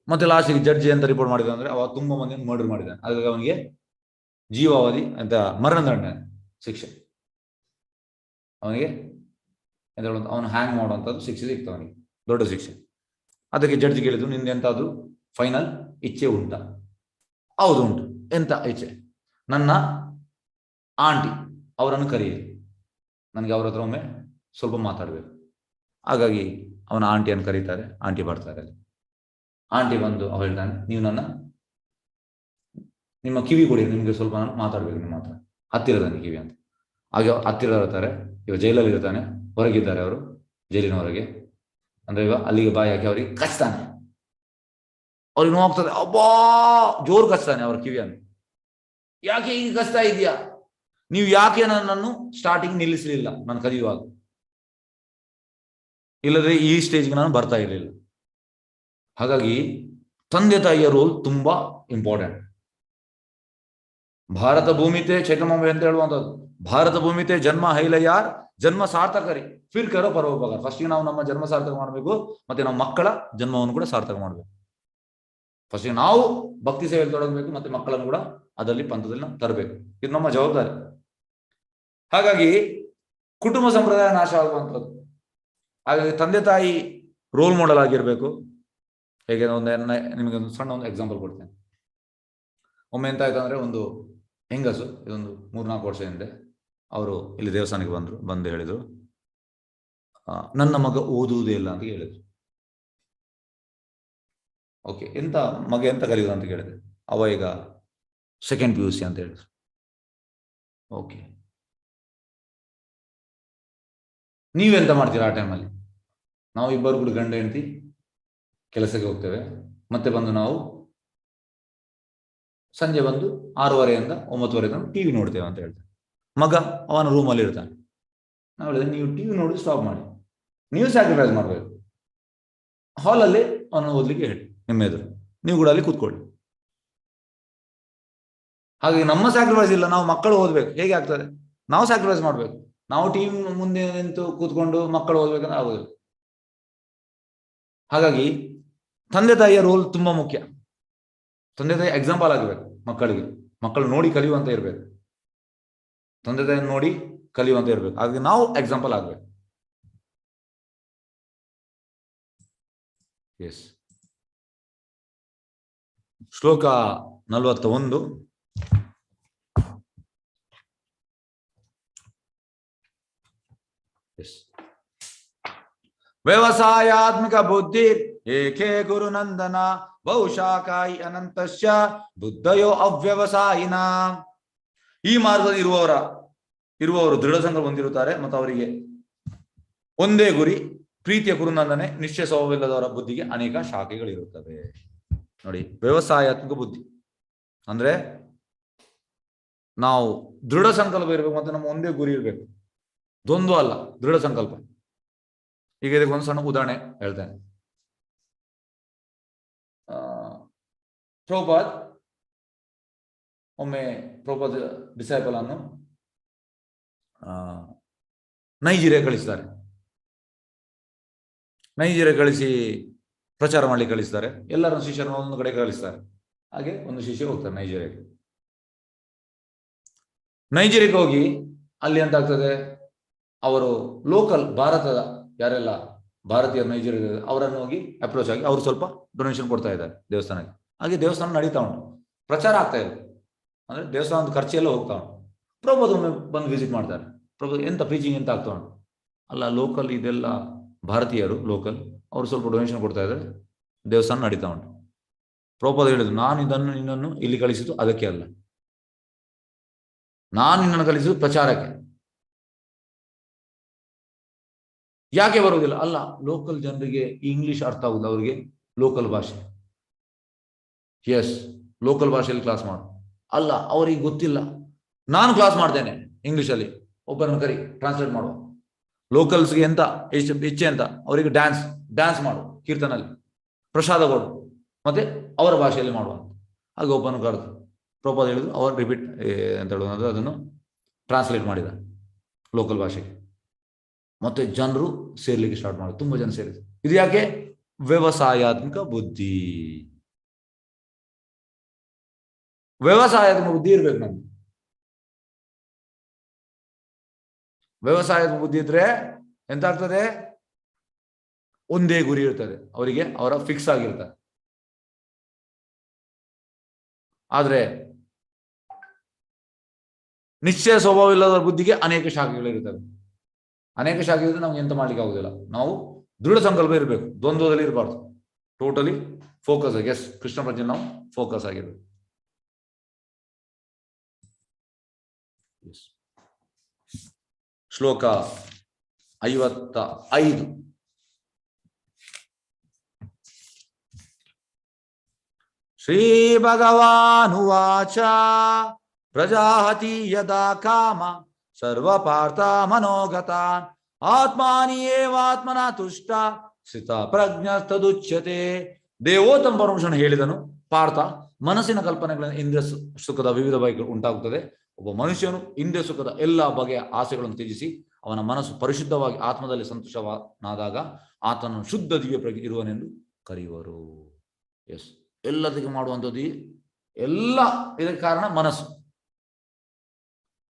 ಮತ್ತೆ ಲಾಸ್ಟಿಗೆ ಜಡ್ಜಿ ಅಂತ ರಿಪೋರ್ಟ್ ಮಾಡಿದ ಅಂದ್ರೆ ಅವ ತುಂಬಾ ಮಂದಿಯನ್ನು ಮರ್ಡರ್ ಮಾಡಿದ್ದಾನೆ. ಹಾಗಾಗಿ ಅವನಿಗೆ ಜೀವಾವಧಿ ಅಂತ ಮರಣದಂಡನೆ ಶಿಕ್ಷೆ. ಅವನಿಗೆ ಎಂತ ಹೇಳುವಂತ, ಅವನು ಹ್ಯಾಂಗ್ ಮಾಡುವಂಥದ್ದು ಶಿಕ್ಷೆ ಸಿಕ್ತು ಅವನಿಗೆ, ದೊಡ್ಡ ಶಿಕ್ಷೆ. ಅದಕ್ಕೆ ಜಡ್ಜಿ ಕೇಳಿದ್ರು, ನಿಂದ ಎಂತಾದ್ರು ಫೈನಲ್ ಇಚ್ಛೆ ಉಂಟಾ? ಹೌದು ಉಂಟು. ಎಂತ ಇಚ್ಛೆ? ನನ್ನ ಆಂಟಿ ಅವರನ್ನು ಕರೆಯಿರಿ, ನನಗೆ ಅವ್ರ ಹತ್ರ ಒಮ್ಮೆ ಸ್ವಲ್ಪ ಮಾತಾಡ್ಬೇಕು. ಹಾಗಾಗಿ ಅವನ ಆಂಟಿಯನ್ನು ಕರೀತಾರೆ. ಆಂಟಿ ಬರ್ತಾರೆ. ಅಲ್ಲಿ ಆಂಟಿ ಬಂದು ಅವ್ರು ಹೇಳ್ತಾನೆ, ನೀವು ನಿಮ್ಮ ಕಿವಿ ಕೊಡಿ, ನಿಮ್ಗೆ ಸ್ವಲ್ಪ ನಾನು ಮಾತಾಡ್ಬೇಕು ನಿಮ್ಮ ಹತ್ರ, ಹತ್ತಿರದಾನೆ ಕಿವಿ ಅಂತ. ಹಾಗೆ ಹತ್ತಿರ ಇರ್ತಾರೆ. ಇವಾಗ ಜೈಲಲ್ಲಿ ಇರ್ತಾನೆ, ಹೊರಗಿದ್ದಾರೆ ಅವರು, ಜೈಲಿನ ಹೊರಗೆ. ಅಂದ್ರೆ ಇವಾಗ ಅಲ್ಲಿಗೆ ಬಾಯಿ ಹಾಕಿ ಅವ್ರಿಗೆ ಕಚ್ತಾನೆ. ಅವ್ರಿಗೆ ನೋವಾಗ್ತದೆ, ಅಬ್ಬಾ ಜೋರು ಕಚ್ತಾನೆ ಅವ್ರ ಕಿವಿಯನ್ನು. ಯಾಕೆ ಈಗ ಕಚ್ತಾ ಇದೆಯಾ? ನೀವು ಯಾಕೆ ನನ್ನನ್ನು ಸ್ಟಾರ್ಟಿಂಗ್ ನಿಲ್ಲಿಸಲಿಲ್ಲ ನಾನು ಕದಿಯುವಾಗ? ಇಲ್ಲದ್ರೆ ಈ ಸ್ಟೇಜ್ಗೆ ನಾನು ಬರ್ತಾ ಇರಲಿಲ್ಲ. ಹಾಗಾಗಿ ತಂದೆ ತಾಯಿಯ ರೋಲ್ ತುಂಬಾ ಇಂಪಾರ್ಟೆಂಟ್. ಭಾರತ ಭೂಮಿತೆ ಚೈತನ್ಯ ಅಂತ ಹೇಳುವಂಥದ್ದು, ಭಾರತ ಭೂಮಿತೆ ಜನ್ಮ ಹೈಲ ಯಾರ್ ಜನ್ಮ ಸಾರ್ಥಕರಿ ಫಿರ್ ಕರೋ ಪರೋಪಕಾರ. ಫಸ್ಟಿಗೆ ನಾವು ನಮ್ಮ ಜನ್ಮ ಸಾರ್ಥಕ ಮಾಡಬೇಕು, ಮತ್ತೆ ನಮ್ಮ ಮಕ್ಕಳ ಜನ್ಮವನ್ನು ಕೂಡ ಸಾರ್ಥಕ ಮಾಡಬೇಕು. ಫಸ್ಟಿಗೆ ನಾವು ಭಕ್ತಿ ಸೇವೆಯಲ್ಲಿ ತೊಡಗಬೇಕು, ಮತ್ತೆ ಮಕ್ಕಳನ್ನು ಕೂಡ ಅದರಲ್ಲಿ ಪಂಥದಲ್ಲಿ ತರಬೇಕು. ಇದು ನಮ್ಮ ಜವಾಬ್ದಾರಿ. ಹಾಗಾಗಿ ಕುಟುಂಬ ಸಂಪ್ರದಾಯ ನಾಶ ಆಗುವಂಥದ್ದು. ಹಾಗಾಗಿ ತಂದೆ ತಾಯಿ ರೋಲ್ ಮಾಡೆಲ್ ಆಗಿರ್ಬೇಕು. ಹೇಗೆ ನಿಮಗೆ ಒಂದು ಸಣ್ಣ ಒಂದು ಎಕ್ಸಾಂಪಲ್ ಕೊಡ್ತೇನೆ. ಒಮ್ಮೆ ಎಂತ ಆಯ್ತು ಅಂದ್ರೆ, ಒಂದು ಹೆಂಗಸು, ಇದೊಂದು 3-4 ವರ್ಷ ಹಿಂದೆ, ಅವರು ಇಲ್ಲಿ ದೇವಸ್ಥಾನಕ್ಕೆ ಬಂದು ಹೇಳಿದ್ರು, ನನ್ನ ಮಗ ಓದುವುದೇ ಇಲ್ಲ ಅಂತ ಹೇಳಿದ್ರು. ಓಕೆ, ಮಗ ಎಂತ ಕಲಿಯುವುದು ಅಂತ ಕೇಳಿದೆ. ಅವ ಈಗ 2nd PUC ಅಂತ ಹೇಳಿದ್ರು. ಓಕೆ, ನೀವೆಂತ ಮಾಡ್ತೀರಾ ಆ ಟೈಮಲ್ಲಿ? ನಾವು ಇಬ್ಬರು ಕೂಡ ಗಂಡ ಹೆಂಡತಿ ಕೆಲಸಕ್ಕೆ ಹೋಗ್ತೇವೆ, ಮತ್ತೆ ಬಂದು ನಾವು ಸಂಜೆ ಬಂದು 6:30 ಇಂದ 9:30 ತನಕ ಟಿವಿ ನೋಡ್ತೇವೆ ಅಂತ ಹೇಳ್ತೇವೆ. ಮಗ ಅವನ ರೂಮಲ್ಲಿ ಇರ್ತಾನೆ. ನಾವು ಹೇಳಿದ್ರೆ ನೀವು ಟಿವಿ ನೋಡಿ ಸ್ಟಾಪ್ ಮಾಡಿ, ನೀವು ಸ್ಯಾಕ್ರಿಫೈಸ್ ಮಾಡಬೇಕು. ಹಾಲಲ್ಲಿ ಅವನು ಓದ್ಲಿಕ್ಕೆ ಹೇಳಿ ನಿಮ್ಮ ಎದುರು, ನೀವು ಕೂಡ ಅಲ್ಲಿ ಕೂತ್ಕೊಳ್ಳಿ. ಹಾಗಾಗಿ ನಮ್ಮ ಸ್ಯಾಕ್ರಿಫೈಸ್ ಇಲ್ಲ, ನಾವು ಮಕ್ಕಳು ಓದ್ಬೇಕು, ಹೇಗೆ ಆಗ್ತದೆ? ನಾವು ಸ್ಯಾಕ್ರಿಫೈಸ್ ಮಾಡ್ಬೇಕು. ನಾವು ಟಿವಿ ಮುಂದೆ ನಿಂತು ಕೂತ್ಕೊಂಡು ಮಕ್ಕಳು ಓದ್ಬೇಕಂದ್ರೆ ಆಗೋದಿಲ್ಲ. ಹಾಗಾಗಿ ತಂದೆ ತಾಯಿಯ ರೋಲ್ ತುಂಬಾ ಮುಖ್ಯ. ತಂದೆ ತಾಯಿ ಎಕ್ಸಾಂಪಲ್ ಆಗಬೇಕು ಮಕ್ಕಳಿಗೆ, ಮಕ್ಕಳು ನೋಡಿ ಕಲಿಯುವಂತ ಇರ್ಬೇಕು, ತಂದೆ ತಾಯಿ ನೋಡಿ ಕಲಿಯುವಂತ ಇರ್ಬೇಕು. ಹಾಗಾಗಿ ನಾವು ಎಕ್ಸಾಂಪಲ್ ಆಗ್ಬೇಕು. ಎಸ್. ಶ್ಲೋಕ 41. ಎಸ್. ವ್ಯವಸಾಯಾತ್ಮಕ ಬುದ್ಧಿ ಏಕೆ ಗುರುನಂದನ ಬಹುಶಾಖಾಯಿ ಅನಂತಶ್ಯ ಬುದ್ಧಯೋ ಅವ್ಯವಸಾಯಿನ. ಈ ಮಾರ್ಗದಲ್ಲಿ ಇರುವವರು ದೃಢ ಸಂಕಲ್ಪ ಹೊಂದಿರುತ್ತಾರೆ ಮತ್ತು ಅವರಿಗೆ ಒಂದೇ ಗುರಿ, ಪ್ರೀತಿಯ ಗುರುನಂದನೆ. ನಿಶ್ಚಯ ಸ್ವಭಾವವಿಲ್ಲದವರ ಬುದ್ಧಿಗೆ ಅನೇಕ ಶಾಖೆಗಳಿರುತ್ತವೆ. ನೋಡಿ, ವ್ಯವಸಾಯಾತ್ಮಕ ಬುದ್ಧಿ ಅಂದ್ರೆ ನಾವು ದೃಢ ಸಂಕಲ್ಪ ಇರಬೇಕು ಮತ್ತು ನಮ್ಮ ಒಂದೇ ಗುರಿ ಇರಬೇಕು, ದ್ವಂದ್ವ ಅಲ್ಲ, ದೃಢ ಸಂಕಲ್ಪ. ಈಗ ಇದಕ್ಕೆ ಒಂದು ಸಣ್ಣ ಉದಾಹರಣೆ ಹೇಳ್ತೇನೆ. ಪ್ರಭುಪಾದ್ ಒಮ್ಮೆ ಪ್ರಭುಪಾದ್ ಡಿಸೈಪಲ್ ಅನ್ನು ನೈಜೀರಿಯಾ ಕಳಿಸ್ತಾರೆ. ನೈಜೀರಿಯಾ ಕಳಿಸಿ ಪ್ರಚಾರ ಮಾಡ್ಲಿಕ್ಕೆ ಕಳಿಸ್ತಾರೆ. ಎಲ್ಲರ ಶಿಷ್ಯರನ್ನು ಒಂದು ಕಡೆ ಕಳಿಸ್ತಾರೆ. ಹಾಗೆ ಒಂದು ಶಿಷ್ಯ ಹೋಗ್ತಾರೆ ನೈಜೀರಿಯಾಗೆ. ನೈಜೀರಿಯಾಕ್ಕೆ ಹೋಗಿ ಅಲ್ಲಿ ಅಂತ ಆಗ್ತದೆ, ಅವರು ಲೋಕಲ್ ಭಾರತದ ಯಾರೆಲ್ಲ ಭಾರತೀಯ ನೈಜೀರಿಯಾ ಅವರನ್ನು ಹೋಗಿ ಅಪ್ರೋಚ್ ಆಗಿ ಅವರು ಸ್ವಲ್ಪ ಡೊನೇಷನ್ ಕೊಡ್ತಾ ಇದ್ದಾರೆ ದೇವಸ್ಥಾನಕ್ಕೆ. ಹಾಗೆ ದೇವಸ್ಥಾನ ನಡೀತಾ ಉಂಟು, ಪ್ರಚಾರ ಆಗ್ತಾ ಇದೆ. ಅಂದ್ರೆ ದೇವಸ್ಥಾನದ ಖರ್ಚೆಲ್ಲ ಹೋಗ್ತಾ ಉಂಟು. ಪ್ರಭುಪಾದ್ ಒಮ್ಮೆ ಬಂದು ವಿಸಿಟ್ ಮಾಡ್ತಾರೆ. ಪ್ರಭು ಎಂತ ಪ್ರೀಚಿಂಗ್ ಎಂತ ಆಗ್ತಾ ಉಂಟು? ಅಲ್ಲ, ಲೋಕಲ್ ಇದೆಲ್ಲ ಭಾರತೀಯರು ಲೋಕಲ್, ಅವರು ಸ್ವಲ್ಪ ಡೊನೇಷನ್ ಕೊಡ್ತಾ ಇದ್ದಾರೆ, ದೇವಸ್ಥಾನ ನಡೀತಾ ಉಂಟು. ಪ್ರಭುಪಾದ್ ಹೇಳಿದ್ರು, ನಾನು ನಿನ್ನನ್ನು ಇಲ್ಲಿ ಕಳಿಸಿದ್ದು ಅದಕ್ಕೆ ಅಲ್ಲ, ನಾನು ನಿನ್ನನ್ನು ಕಳಿಸಿದ್ದು ಪ್ರಚಾರಕ್ಕೆ. ಯಾಕೆ ಬರುವುದಿಲ್ಲ? ಅಲ್ಲ, ಲೋಕಲ್ ಜನರಿಗೆ ಇಂಗ್ಲಿಷ್ ಅರ್ಥ ಆಗುದಿಲ್ಲ, ಅವರಿಗೆ ಲೋಕಲ್ ಭಾಷೆ. ಎಸ್, ಲೋಕಲ್ ಭಾಷೆಯಲ್ಲಿ ಕ್ಲಾಸ್ ಮಾಡು. ಅಲ್ಲ, ಅವರಿಗೆ ಗೊತ್ತಿಲ್ಲ, ನಾನು ಕ್ಲಾಸ್ ಮಾಡ್ತೇನೆ ಇಂಗ್ಲಿಷಲ್ಲಿ, ಒಬ್ಬರನ್ನು ಕರಿ ಟ್ರಾನ್ಸ್ಲೇಟ್ ಮಾಡುವ. ಲೋಕಲ್ಸ್ಗೆ ಎಂತ ಇಚ್ಛೆ ಅಂತ, ಅವರಿಗೆ ಡ್ಯಾನ್ಸ್ ಮಾಡು, ಕೀರ್ತನಲ್ಲಿ ಪ್ರಸಾದ ಕೊಡು, ಮತ್ತೆ ಅವರ ಭಾಷೆಯಲ್ಲಿ ಮಾಡುವ. ಹಾಗೆ ಒಬ್ಬನು ಕರೆದು ಪ್ರಭುಪಾದ್ ಹೇಳಿದ್ರು, ಅವರು ರಿಪೀಟ್ ಅಂತ ಹೇಳುವುದು ಅದನ್ನು ಟ್ರಾನ್ಸ್ಲೇಟ್ ಮಾಡಿದ ಲೋಕಲ್ ಭಾಷೆಗೆ. ಮತ್ತೆ ಜನರು ಸೇರ್ಲಿಕ್ಕೆ ಸ್ಟಾರ್ಟ್ ಮಾಡಿದ್ರು, ತುಂಬಾ ಜನ ಸೇರಿದ್ರು. ಇದು ಯಾಕೆ? ವ್ಯವಸಾಯಾತ್ಮಕ ಬುದ್ಧಿ. ವ್ಯವಸಾಯಾತ್ಮಕ ಬುದ್ಧಿ ಇರ್ಬೇಕು ನಮ್ಗೆ. ವ್ಯವಸಾಯಾತ್ಮಕ ಬುದ್ಧಿ ಇದ್ರೆ ಎಂತ ಆಗ್ತದೆ? ಒಂದೇ ಗುರಿ ಇರ್ತದೆ ಅವರಿಗೆ, ಅವರ ಫಿಕ್ಸ್ ಆಗಿರ್ತಾರೆ. ಆದ್ರೆ ನಿಶ್ಚಯ ಸ್ವಭಾವ ಇಲ್ಲದ ಬುದ್ಧಿಗೆ ಅನೇಕ ಶಾಖೆಗಳಿರ್ತವೆ. ಅನೇಕ ಶಾಖೆ ಇದ್ರೆ ನಮ್ಗೆ ಎಂತ ಮಾಡ್ಲಿಕ್ಕೆ ಆಗುದಿಲ್ಲ. ನಾವು ದೃಢ ಸಂಕಲ್ಪ ಇರಬೇಕು, ದ್ವಂದ್ವದಲ್ಲಿ ಇರಬಾರ್ದು, ಟೋಟಲಿ ಫೋಕಸ್ ಆಗಿ. ಎಸ್, ಕೃಷ್ಣ ಪ್ರಜ್ಞೆ ನಾವು ಫೋಕಸ್ ಆಗಿರ್ಬೇಕು. ಶ್ಲೋಕ 55. ಶ್ರೀ ಭಗವಾನುವಾಚ ಪ್ರಜಾಹತಿ ಯದಾ ಕಾಮ ಸರ್ವ ಪಾರ್ಥ ಮನೋಗತಾನ್ ಆತ್ಮಾನಿ ಏವಾತ್ಮನ ತುಷ್ಟ ಸ್ಥಿತ ಪ್ರಜ್ಞಸ್ತದುಚ್ಯತೆ. ದೇವೋತ್ತಮ ಪರಮೇಶ್ವರನು ಹೇಳಿದನು, ಪಾರ್ಥ, ಮನಸ್ಸಿನ ಕಲ್ಪನೆಗಳಿಂದ ಇಂದ್ರಿಯ ಸುಖದ ವಿವಿಧ ಬಗೆಗಳು ಉಂಟಾಗುತ್ತದೆ. ಒಬ್ಬ ಮನುಷ್ಯನು ಇಂದ್ರಿಯ ಸುಖದ ಎಲ್ಲ ಬಗೆಯ ಆಸೆಗಳನ್ನು ತ್ಯಜಿಸಿ ಅವನ ಮನಸ್ಸು ಪರಿಶುದ್ಧವಾಗಿ ಆತ್ಮದಲ್ಲಿ ಸಂತೋಷವಾದಾಗ ಆತನು ಶುದ್ಧ ದಿವ್ಯ ಪ್ರಜ್ಞೆ ಇರುವನೆಂದು ಕರೆಯುವರು. ಎಸ್, ಎಲ್ಲದಕ್ಕೆ ಮಾಡುವಂಥದ್ದು ಎಲ್ಲ ಇದಕ್ಕೆ ಕಾರಣ ಮನಸ್ಸು.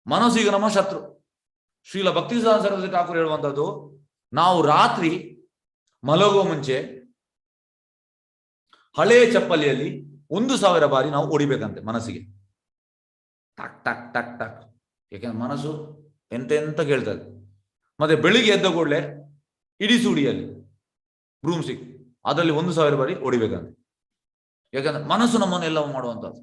ಮನಸ್ಸು ಈಗ ನಮ್ಮ ಶತ್ರು. ಶ್ರೀಲ ಭಕ್ತಿಸಿದ್ಧಾಂತ ಸರಸ್ವತಿ ಠಾಕೂರ್ ಹೇಳುವಂಥದ್ದು, ನಾವು ರಾತ್ರಿ ಮಲಗುವ ಮುಂಚೆ ಹಳೆಯ ಚಪ್ಪಲಿಯಲ್ಲಿ 1000 ಬಾರಿ ನಾವು ಹೊಡಿಬೇಕಂತೆ ಮನಸ್ಸಿಗೆ, ಟಕ್ ಟಕ್ ಟಕ್ ಟಕ್. ಯಾಕೆಂದ್ರೆ ಮನಸ್ಸು ಎಂತೆಂತ ಕೇಳ್ತದೆ. ಮತ್ತೆ ಬೆಳಿಗ್ಗೆ ಎದ್ದ ಕೂಡಲೇ ಇಡೀ ಸುಡಿಯಲ್ಲಿ ಬ್ರೂಮ್ ಸ್ಟಿಕ್ ಅದರಲ್ಲಿ 1000 ಬಾರಿ ಹೊಡಿಬೇಕಂತೆ. ಯಾಕಂದ್ರೆ ಮನಸ್ಸು ನಮ್ಮನ್ನು ಎಲ್ಲವೂ ಮಾಡುವಂಥದ್ದು.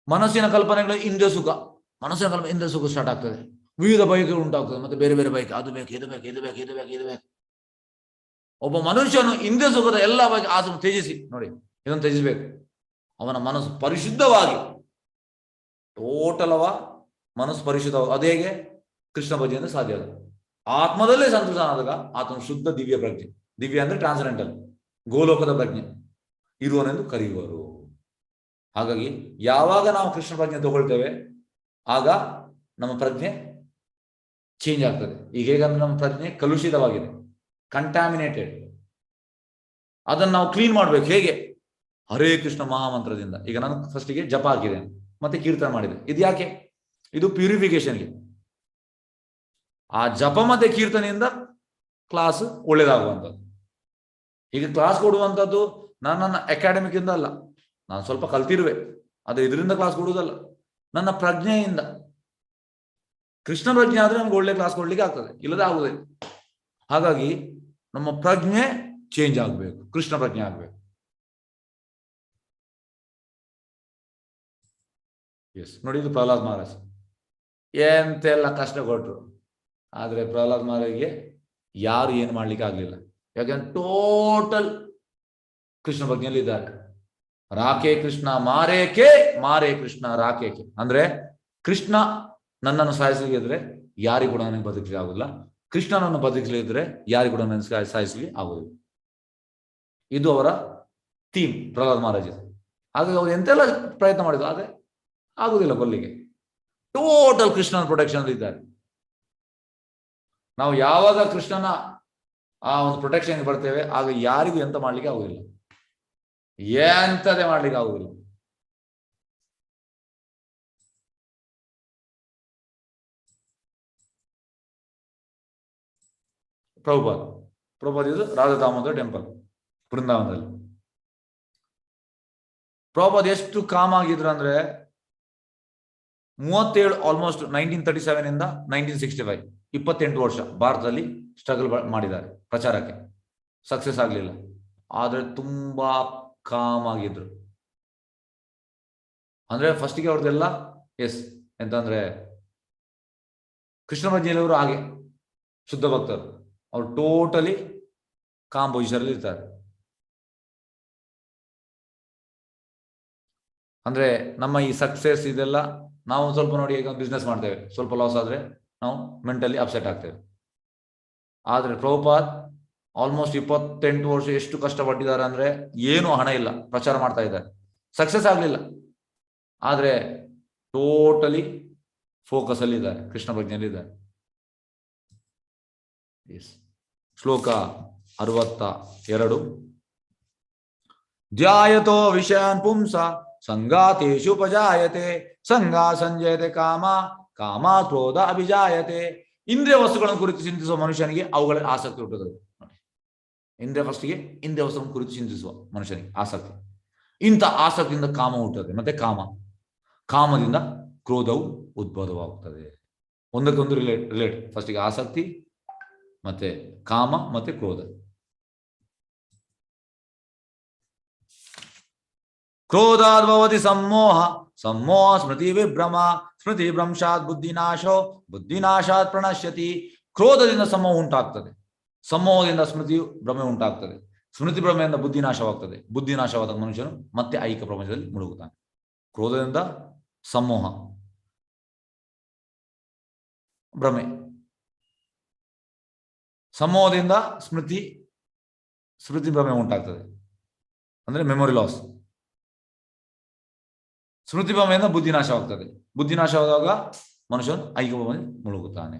ಮನಸ್ಸಿನ ಕಲ್ಪನೆಗಳು ಇಂದ್ರಿಯ ಸುಖ, ಮನಸ್ಸಿನ ಕಲ್ಪನೆ ಇಂದ್ರಿಯ ಸುಖ ಸ್ಟಾರ್ಟ್ ಆಗ್ತದೆ, ವಿವಿಧ ಬಯಕೆಗಳು ಉಂಟಾಗ್ತದೆ, ಮತ್ತೆ ಬೇರೆ ಬೇರೆ ಬಯಕೆ, ಅದು ಬೇಕು, ಇದು ಬೇಕು, ಇದು ಬೇಕು, ಇದು ಬೇಕು, ಇದು ಬೇಕು. ಒಬ್ಬ ಮನುಷ್ಯನು ಇಂದ್ರಿಯ ಸುಖದ ಎಲ್ಲ ಬಗೆ ಆಸೆಯನ್ನು ತ್ಯಜಿಸಿ, ನೋಡಿ ಇದನ್ನು ತ್ಯಜಿಸಬೇಕು. ಅವನ ಮನಸ್ಸು ಪರಿಶುದ್ಧವಾಗಿ ಟೋಟಲ್ ಅವ ಮನಸ್ಸು ಪರಿಶುದ್ಧ. ಅದು ಹೇಗೆ? ಕೃಷ್ಣ ಭಜನೆಯಿಂದ ಸಾಧ್ಯ. ಅದು ಆತ್ಮದಲ್ಲೇ ಸಂತೋಷನಾದಾಗ ಆತನ ಶುದ್ಧ ದಿವ್ಯ ಪ್ರಜ್ಞೆ, ದಿವ್ಯ ಅಂದ್ರೆ ಟ್ರಾನ್ಸೆಂಡೆಂಟಲ್, ಗೋಲೋಕದ ಪ್ರಜ್ಞೆ ಇರುವನೆಂದು ಕರೆಯುವರು. ಹಾಗಾಗಿ ಯಾವಾಗ ನಾವು ಕೃಷ್ಣ ಪ್ರಜ್ಞೆ ತಗೊಳ್ತೇವೆ ಆಗ ನಮ್ಮ ಪ್ರಜ್ಞೆ ಚೇಂಜ್ ಆಗ್ತದೆ. ಈಗ ಹೇಗಂದ್ರೆ ನಮ್ಮ ಪ್ರಜ್ಞೆ ಕಲುಷಿತವಾಗಿದೆ, ಕಂಟ್ಯಾಮಿನೇಟೆಡ್. ಅದನ್ನು ನಾವು ಕ್ಲೀನ್ ಮಾಡ್ಬೇಕು. ಹೇಗೆ? ಹರೇ ಕೃಷ್ಣ ಮಹಾಮಂತ್ರದಿಂದ. ಈಗ ನಾನು ಫಸ್ಟಿಗೆ ಜಪ ಹಾಕಿದೆ, ಮತ್ತೆ ಕೀರ್ತನೆ ಮಾಡಿದೆ. ಇದು ಯಾಕೆ? ಇದು ಪ್ಯೂರಿಫಿಕೇಶನ್ಗೆ. ಆ ಜಪ ಮತ್ತೆ ಕೀರ್ತನೆಯಿಂದ ಕ್ಲಾಸ್ ಒಳ್ಳೇದಾಗುವಂಥದ್ದು. ಈಗ ಕ್ಲಾಸ್ ಕೊಡುವಂಥದ್ದು ನನ್ನ ಅಕಾಡೆಮಿಕ್ ಇಂದ ಅಲ್ಲ, ನಾನು ಸ್ವಲ್ಪ ಕಲ್ತಿರುವೆ, ಅದು ಇದರಿಂದ ಕ್ಲಾಸ್ ಕೊಡುವುದಲ್ಲ, ನನ್ನ ಪ್ರಜ್ಞೆಯಿಂದ. ಕೃಷ್ಣ ಪ್ರಜ್ಞೆ ಆದ್ರೆ ನಮ್ಗೆ ಒಳ್ಳೆ ಕ್ಲಾಸ್ ಕೊಡ್ಲಿಕ್ಕೆ ಆಗ್ತದೆ, ಇಲ್ಲದೆ ಆಗುದಿಲ್ಲ. ಹಾಗಾಗಿ ನಮ್ಮ ಪ್ರಜ್ಞೆ ಚೇಂಜ್ ಆಗ್ಬೇಕು, ಕೃಷ್ಣ ಪ್ರಜ್ಞೆ ಆಗ್ಬೇಕು. ಎಸ್, ನೋಡಿ, ಇದು ಪ್ರಹ್ಲಾದ್ ಮಹಾರಾಜ್ ಎಂತೆಲ್ಲ ಕಷ್ಟ ಕೊಟ್ರು, ಆದ್ರೆ ಪ್ರಹ್ಲಾದ್ ಮಹಾರಾಜ್ಗೆ ಯಾರು ಏನು ಮಾಡ್ಲಿಕ್ಕೆ ಆಗ್ಲಿಲ್ಲ. ಯಾಕಂದ್ರೆ ಟೋಟಲ್ ಕೃಷ್ಣ ಪ್ರಜ್ಞೆಯಲ್ಲಿ ಇದ್ದಾರೆ. ರಾಕೆ ಕೃಷ್ಣ ಮಾರೇಕೆ, ಮಾರೇ ಕೃಷ್ಣ ರಾಕೇಕೆ. ಅಂದ್ರೆ ಕೃಷ್ಣ ನನ್ನನ್ನು ಸಾಯಿಸಲಿದ್ರೆ ಯಾರಿಗೂ ಕೂಡ ನನಗೆ ಬದುಕಲಿಕ್ಕೆ ಆಗುದಿಲ್ಲ, ಕೃಷ್ಣನನ್ನು ಬದುಕಲಿದ್ರೆ ಯಾರಿಗೂ ಕೂಡ ನನಗೆ ಸಾಯಿಸಲಿಕ್ಕೆ ಆಗುದಿಲ್ಲ. ಇದು ಅವರ ಥೀಮ್ ಪ್ರಹ್ಲಾದ್ ಮಹಾರಾಜ್. ಹಾಗಾಗಿ ಅವ್ರು ಎಂತೆಲ್ಲ ಪ್ರಯತ್ನ ಮಾಡಿದ್ರು, ಆದ್ರೆ ಆಗುದಿಲ್ಲ ಕೊಲ್ಲಿಗೆ. ಟೋಟಲ್ ಕೃಷ್ಣನ ಪ್ರೊಟೆಕ್ಷನ್ ಇದ್ದಾರೆ. ನಾವು ಯಾವಾಗ ಕೃಷ್ಣನ ಆ ಒಂದು ಪ್ರೊಟೆಕ್ಷನ್ ಬರ್ತೇವೆ ಆಗ ಯಾರಿಗೂ ಎಂತ ಮಾಡ್ಲಿಕ್ಕೆ ಆಗುದಿಲ್ಲ, ಎಂತದೇ ಮಾಡ್ಲಿಕ್ಕೆ ಆಗುದಿಲ್ಲ. ಪ್ರಭುಪಾದ್ ಇದು ರಾಧಾ ದಾಮೋದರ ಟೆಂಪಲ್ ಬೃಂದಾವನದಲ್ಲಿ. ಪ್ರಭುಪಾದ್ ಎಷ್ಟು ಕಾಮ್ ಆಗಿದ್ರು ಅಂದ್ರೆ 37 ಆಲ್ಮೋಸ್ಟ್ 1937 ಇಂದ 1965 28 ವರ್ಷ ಭಾರತದಲ್ಲಿ ಸ್ಟ್ರಗಲ್ ಮಾಡಿದ್ದಾರೆ ಪ್ರಚಾರಕ್ಕೆ, ಸಕ್ಸಸ್ ಆಗ್ಲಿಲ್ಲ. ಆದ್ರೆ ತುಂಬಾ ಕಾಮ್ ಆಗಿದ್ರು. ಅಂದ್ರೆ ಫಸ್ಟಿಗೆ ಅವ್ರದ್ದೆಲ್ಲ ಎಂತಂದ್ರೆ ಕೃಷ್ಣ ಪ್ರಜ್ಞೆಯವರು ಹಾಗೆ ಶುದ್ಧ ಭಕ್ತರು, ಅವ್ರು ಟೋಟಲಿ ಕಾಮ್ ಪೊಸಿಷನ್ ಇರ್ತಾರೆ. ಅಂದ್ರೆ ನಮ್ಮ ಈ ಸಕ್ಸಸ್ ಇದೆಲ್ಲ ನಾವು ಸ್ವಲ್ಪ ನೋಡಿ, ಈಗ ಬಿಸ್ನೆಸ್ ಮಾಡ್ತೇವೆ, ಸ್ವಲ್ಪ ಲಾಸ್ ಆದ್ರೆ ನಾವು ಮೆಂಟಲಿ ಅಪ್ಸೆಟ್ ಆಗ್ತೇವೆ. ಆದ್ರೆ ಪ್ರಭುಪಾದ್ ಆಲ್ಮೋಸ್ಟ್ 28 ವರ್ಷ ಎಷ್ಟು ಕಷ್ಟಪಟ್ಟಿದ್ದಾರೆ ಅಂದ್ರೆ ಏನು ಹಣ ಇಲ್ಲ, ಪ್ರಚಾರ ಮಾಡ್ತಾ ಇದ್ದಾರೆ, ಸಕ್ಸಸ್ ಆಗ್ಲಿಲ್ಲ, ಆದ್ರೆ ಟೋಟಲಿ ಫೋಕಸ್ ಅಲ್ಲಿ ಇದ್ದಾರೆ, ಕೃಷ್ಣ ಪ್ರಜ್ಞೆಯಲ್ಲಿ ಇದ್ದಾರೆ. ಶ್ಲೋಕ 62. ಧ್ಯಾಯತೋ ವಿಷಯಾನ್ ಪುಂಸ ಸಂಗಾತೇಷು ಉಪಜಾಯತೆ ಸಂಗಾ ಸಂಜಯತೆ ಕಾಮ ಕಾಮ ಕ್ರೋಧ ಅಭಿಜಾಯತೆ. ಇಂದ್ರಿಯ ವಸ್ತುಗಳನ್ನು ಕುರಿತು ಚಿಂತಿಸುವ ಮನುಷ್ಯನಿಗೆ ಅವುಗಳ ಆಸಕ್ತಿ ಹುಟ್ಟುತ್ತದೆ. ಇಂದ್ರಿಯ ಫಸ್ಟಿಗೆ ಇಂದ್ರಿಯ ವಸ್ತುಗಳನ್ನು ಕುರಿತು ಚಿಂತಿಸುವ ಮನುಷ್ಯನಿಗೆ ಆಸಕ್ತಿ, ಇಂಥ ಆಸಕ್ತಿಯಿಂದ ಕಾಮ ಹುಟ್ಟುತ್ತದೆ. ಮತ್ತೆ ಕಾಮದಿಂದ ಕ್ರೋಧವು ಉದ್ಭವವಾಗುತ್ತದೆ. ಒಂದಕ್ಕೊಂದು ರಿಲೇಟ್. ಫಸ್ಟಿಗೆ ಆಸಕ್ತಿ, ಮತ್ತೆ ಕಾಮ, ಮತ್ತೆ ಕ್ರೋಧ. ಕ್ರೋಧಾದ್ ಭವತಿ ಸಮ್ಮೋಹ, ಸಮ್ಮೋಹ ಸ್ಮೃತಿ ವಿಭ್ರಮ, ಸ್ಮೃತಿ ಭ್ರಂಶಾತ್ ಬುದ್ಧಿನಾಶೋ, ಬುದ್ಧಿನಾಶಾತ್ ಪ್ರಣಶ್ಯತಿ. ಕ್ರೋಧದಿಂದ ಸಮೋಹ ಉಂಟಾಗ್ತದೆ, ಸಮೋಹದಿಂದ ಸ್ಮೃತಿ ಭ್ರಮೆ ಉಂಟಾಗ್ತದೆ, ಸ್ಮೃತಿ ಭ್ರಮೆಯಿಂದ ಬುದ್ಧಿನಾಶವಾಗ್ತದೆ, ಬುದ್ಧಿನಾಶವಾದ ಮನುಷ್ಯನು ಮತ್ತೆ ಐಕ್ಯ ಪ್ರಪಂಚದಲ್ಲಿ ಮುಳುಗುತ್ತಾನೆ. ಕ್ರೋಧದಿಂದ ಸಮೋಹ ಭ್ರಮೆ, ಸಮೋಹದಿಂದ ಸ್ಮೃತಿ ಭ್ರಮೆ ಉಂಟಾಗ್ತದೆ, ಅಂದ್ರೆ ಮೆಮೊರಿ ಲಾಸ್. ಸ್ಮೃತಿ ಭ್ರಮೆಯಿಂದ ಬುದ್ಧಿನಾಶವಾಗ್ತದೆ, ಬುದ್ಧಿನಾಶವಾದಾಗ ಮನುಷ್ಯನು ಐಕ್ಯ ಪ್ರಪಂಚ ಮುಳುಗುತ್ತಾನೆ.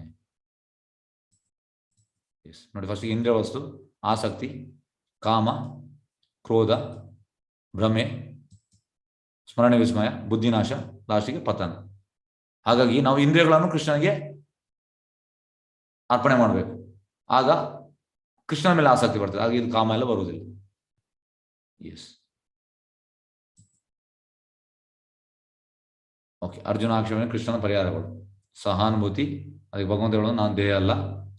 ನೋಡಿ, ಫಸ್ಟ್ ಇಂದ್ರಿಯ ವಸ್ತು, ಆಸಕ್ತಿ, ಕಾಮ, ಕ್ರೋಧ, ಭ್ರಮೆ, ಸ್ಮರಣೆ ವಿಸ್ಮಯ, ಬುದ್ಧಿನಾಶ, ಲಾಸ್ಟಿಗೆ ಪತನ. ಹಾಗಾಗಿ ನಾವು ಇಂದ್ರಿಯಗಳನ್ನು ಕೃಷ್ಣನಿಗೆ ಅರ್ಪಣೆ ಮಾಡಬೇಕು, ಆಗ ಕೃಷ್ಣನ ಮೇಲೆ ಆಸಕ್ತಿ ಬರ್ತದೆ, ಆಗ ಇದು ಕಾಮ ಎಲ್ಲ ಬರುವುದಿಲ್ಲ. ಓಕೆ. ಅರ್ಜುನ ಆಕ್ಷೇಪಣೆ ಕೃಷ್ಣನ ಪರಿಹಾರಗಳು. ಸಹಾನುಭೂತಿ, ಅದಕ್ಕೆ ಭಗವಂತ ಹೇಳೋದು ನಾನು ದೇಹ ಅಲ್ಲ,